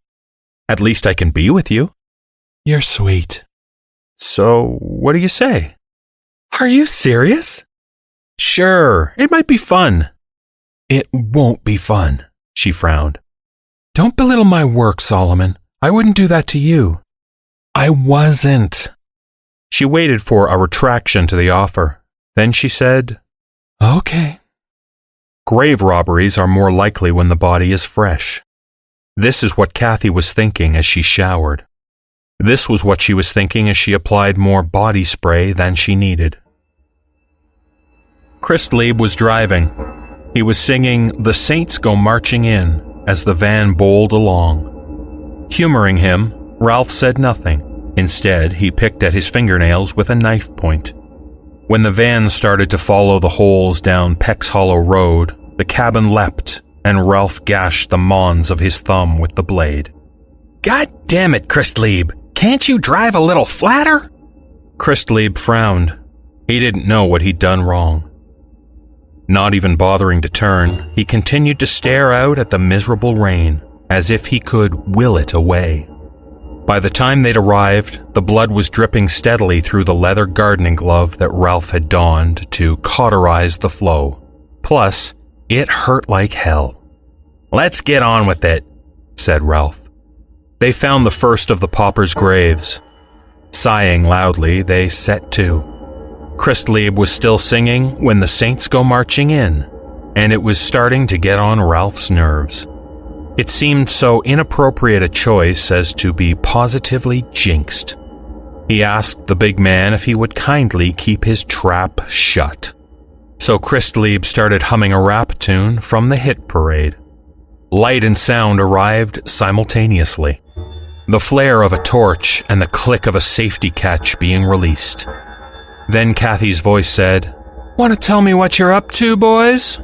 At least I can be with you. You're sweet. So, what do you say? Are you serious? Sure, it might be fun. It won't be fun, she frowned. Don't belittle my work, Solomon. I wouldn't do that to you. I wasn't. She waited for a retraction to the offer. Then she said, Okay. Grave robberies are more likely when the body is fresh. This is what Kathy was thinking as she showered. This was what she was thinking as she applied more body spray than she needed. Christlebe was driving. He was singing The Saints Go Marching In as the van bowled along. Humoring him, Ralph said nothing. Instead, he picked at his fingernails with a knife point. When the van started to follow the holes down Peck's Hollow Road, the cabin leapt, and Ralph gashed the mons of his thumb with the blade. God damn it, Christlebe! Can't you drive a little flatter? Christlebe frowned. He didn't know what he'd done wrong. Not even bothering to turn, he continued to stare out at the miserable rain, as if he could will it away. By the time they'd arrived, the blood was dripping steadily through the leather gardening glove that Ralph had donned to cauterize the flow. Plus, it hurt like hell. Let's get on with it, said Ralph. They found the first of the paupers' graves. Sighing loudly, they set to. Christlebe was still singing When the Saints Go Marching In, and it was starting to get on Ralph's nerves. It seemed so inappropriate a choice as to be positively jinxed. He asked the big man if he would kindly keep his trap shut. So Christlebe started humming a rap tune from the hit parade. Light and sound arrived simultaneously. The flare of a torch and the click of a safety catch being released. Then Kathy's voice said, Want to tell me what you're up to, boys?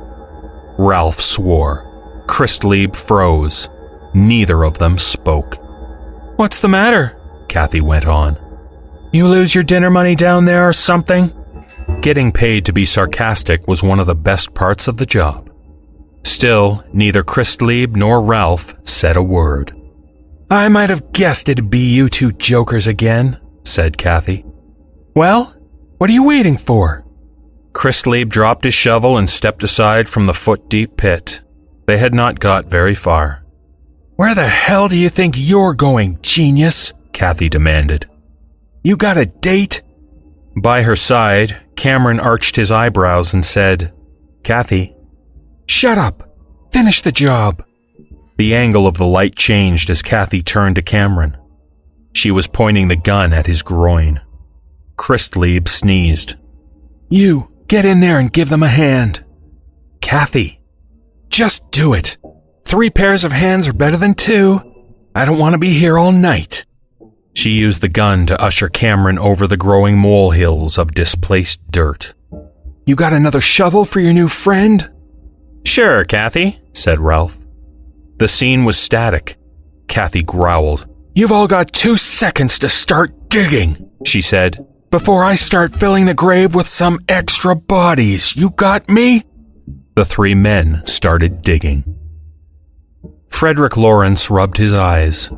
Ralph swore. Christlebe froze. Neither of them spoke. What's the matter? Kathy went on. You lose your dinner money down there or something? Getting paid to be sarcastic was one of the best parts of the job. Still, neither Christlebe nor Ralph said a word. I might have guessed it'd be you two jokers again, said Kathy. Well, what are you waiting for? Christlebe dropped his shovel and stepped aside from the foot-deep pit. They had not got very far. Where the hell do you think you're going, genius? Kathy demanded. You got a date? By her side, Cameron arched his eyebrows and said, Kathy, shut up. Finish the job. The angle of the light changed as Kathy turned to Cameron. She was pointing the gun at his groin. Christlieb sneezed. "You, get in there and give them a hand." "Kathy, just do it. 3 pairs of hands are better than 2. I don't want to be here all night." She used the gun to usher Cameron over the growing molehills of displaced dirt. "You got another shovel for your new friend?" "Sure, Kathy," said Ralph. The scene was static. Kathy growled. "You've all got 2 seconds to start digging," she said, "before I start filling the grave with some extra bodies. You got me?" The 3 men started digging. Frederick Lawrence rubbed his eyes.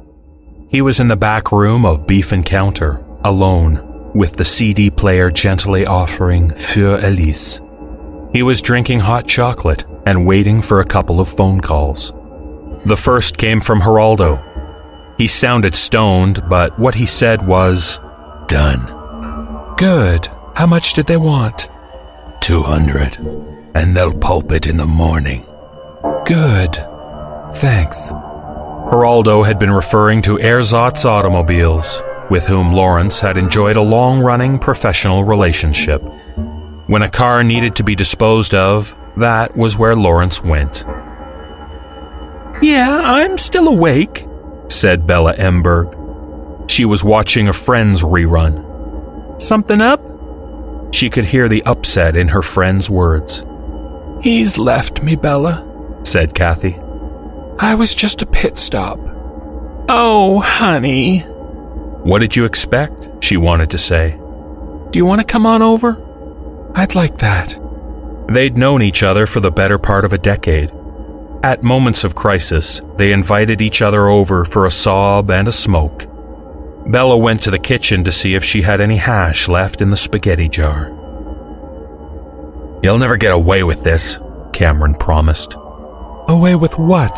He was in the back room of Beef Encounter, alone, with the CD player gently offering Für Elise. He was drinking hot chocolate and waiting for a couple of phone calls. The first came from Geraldo. He sounded stoned, but what he said was, "Done." "Good. How much did they want?" 200, and they'll pulp it in the morning." "Good. Thanks." Geraldo had been referring to Ersatz Automobiles, with whom Lawrence had enjoyed a long-running professional relationship. When a car needed to be disposed of, that was where Lawrence went. "Yeah, I'm still awake," said Bella Emberg. She was watching a Friends rerun. "Something up?" She could hear the upset in her friend's words. "He's left me, Bella," said Kathy. "I was just a pit stop." "Oh, honey." "What did you expect?" she wanted to say. "Do you want to come on over?" "I'd like that." They'd known each other for the better part of a decade. At moments of crisis, they invited each other over for a sob and a smoke. Bella went to the kitchen to see if she had any hash left in the spaghetti jar. "You'll never get away with this," Cameron promised. "Away with what?"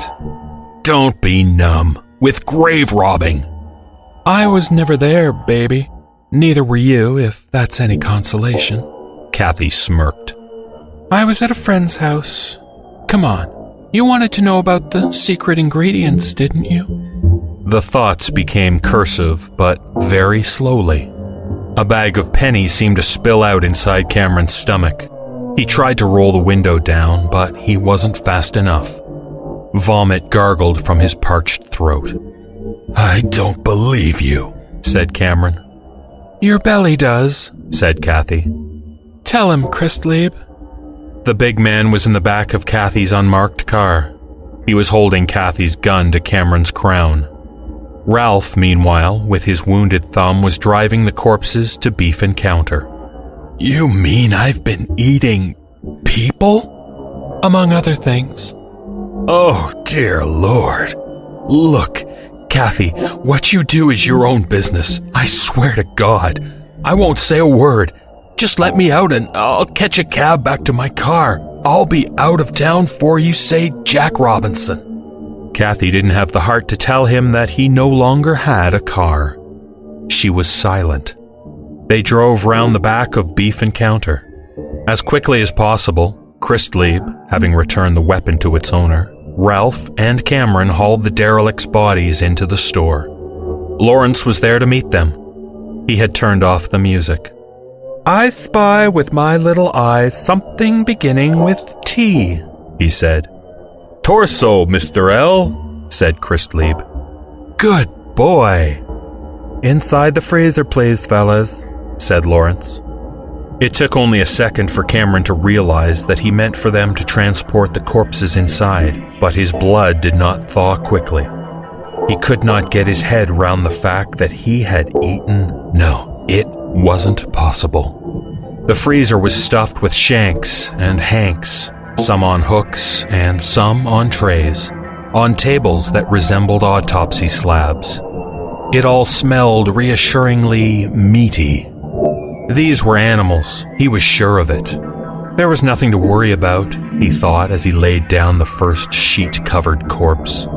"Don't be numb. With grave robbing." "I was never there, baby. Neither were you, if that's any consolation." Kathy smirked. "I was at a friend's house. Come on. You wanted to know about the secret ingredients, didn't you?" The thoughts became cursive, but very slowly. A bag of pennies seemed to spill out inside Cameron's stomach. He tried to roll the window down, but he wasn't fast enough. Vomit gargled from his parched throat. "I don't believe you," said Cameron. "Your belly does," said Kathy. "Tell him, Christlieb." The big man was in the back of Kathy's unmarked car. He was holding Kathy's gun to Cameron's crown. Ralph, meanwhile, with his wounded thumb, was driving the corpses to Beef Encounter. "You mean I've been eating people?" "Among other things." "Oh, dear Lord. Look, Kathy, what you do is your own business. I swear to God. I won't say a word. Just let me out and I'll catch a cab back to my car. I'll be out of town before you say Jack Robinson." Kathy didn't have the heart to tell him that he no longer had a car. She was silent. They drove round the back of Beef Encounter. As quickly as possible, Christlieb, having returned the weapon to its owner, Ralph and Cameron hauled the derelict's bodies into the store. Lawrence was there to meet them. He had turned off the music. "I spy with my little eyes something beginning with T," he said. "Torso, Mr. L," said Christlieb. "Good boy." "Inside the freezer, please, fellas," said Lawrence. It took only a second for Cameron to realize that he meant for them to transport the corpses inside, but his blood did not thaw quickly. He could not get his head round the fact that he had eaten. No, it wasn't possible. The freezer was stuffed with shanks and hanks, some on hooks and some on trays, on tables that resembled autopsy slabs. It all smelled reassuringly meaty. These were animals, he was sure of it. There was nothing to worry about, he thought as he laid down the first sheet-covered corpse.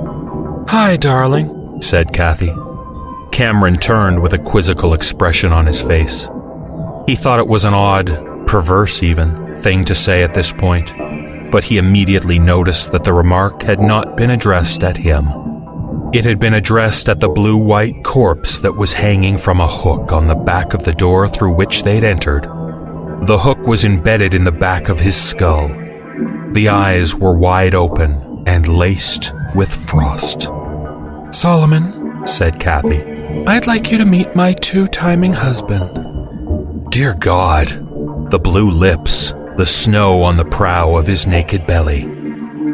"Hi, darling," said Kathy. Cameron turned with a quizzical expression on his face. He thought it was an odd, perverse even, thing to say at this point. but he immediately noticed that the remark had not been addressed at him. It had been addressed at the blue-white corpse that was hanging from a hook on the back of the door through which they'd entered. The hook was embedded in the back of his skull. The eyes were wide open and laced with frost. "Solomon," said Kathy, "I'd like you to meet my two-timing husband." Dear God, the blue lips, the snow on the prow of his naked belly.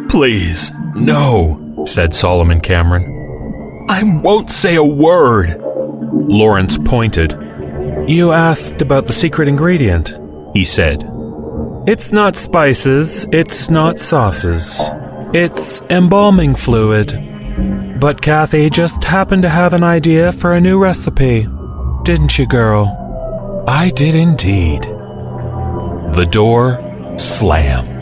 "Please, no," said Solomon Cameron. "I won't say a word." Lawrence pointed. "You asked about the secret ingredient," he said. "It's not spices, it's not sauces. It's embalming fluid. But Kathy just happened to have an idea for a new recipe. Didn't you, girl?" "I did indeed." The door slammed.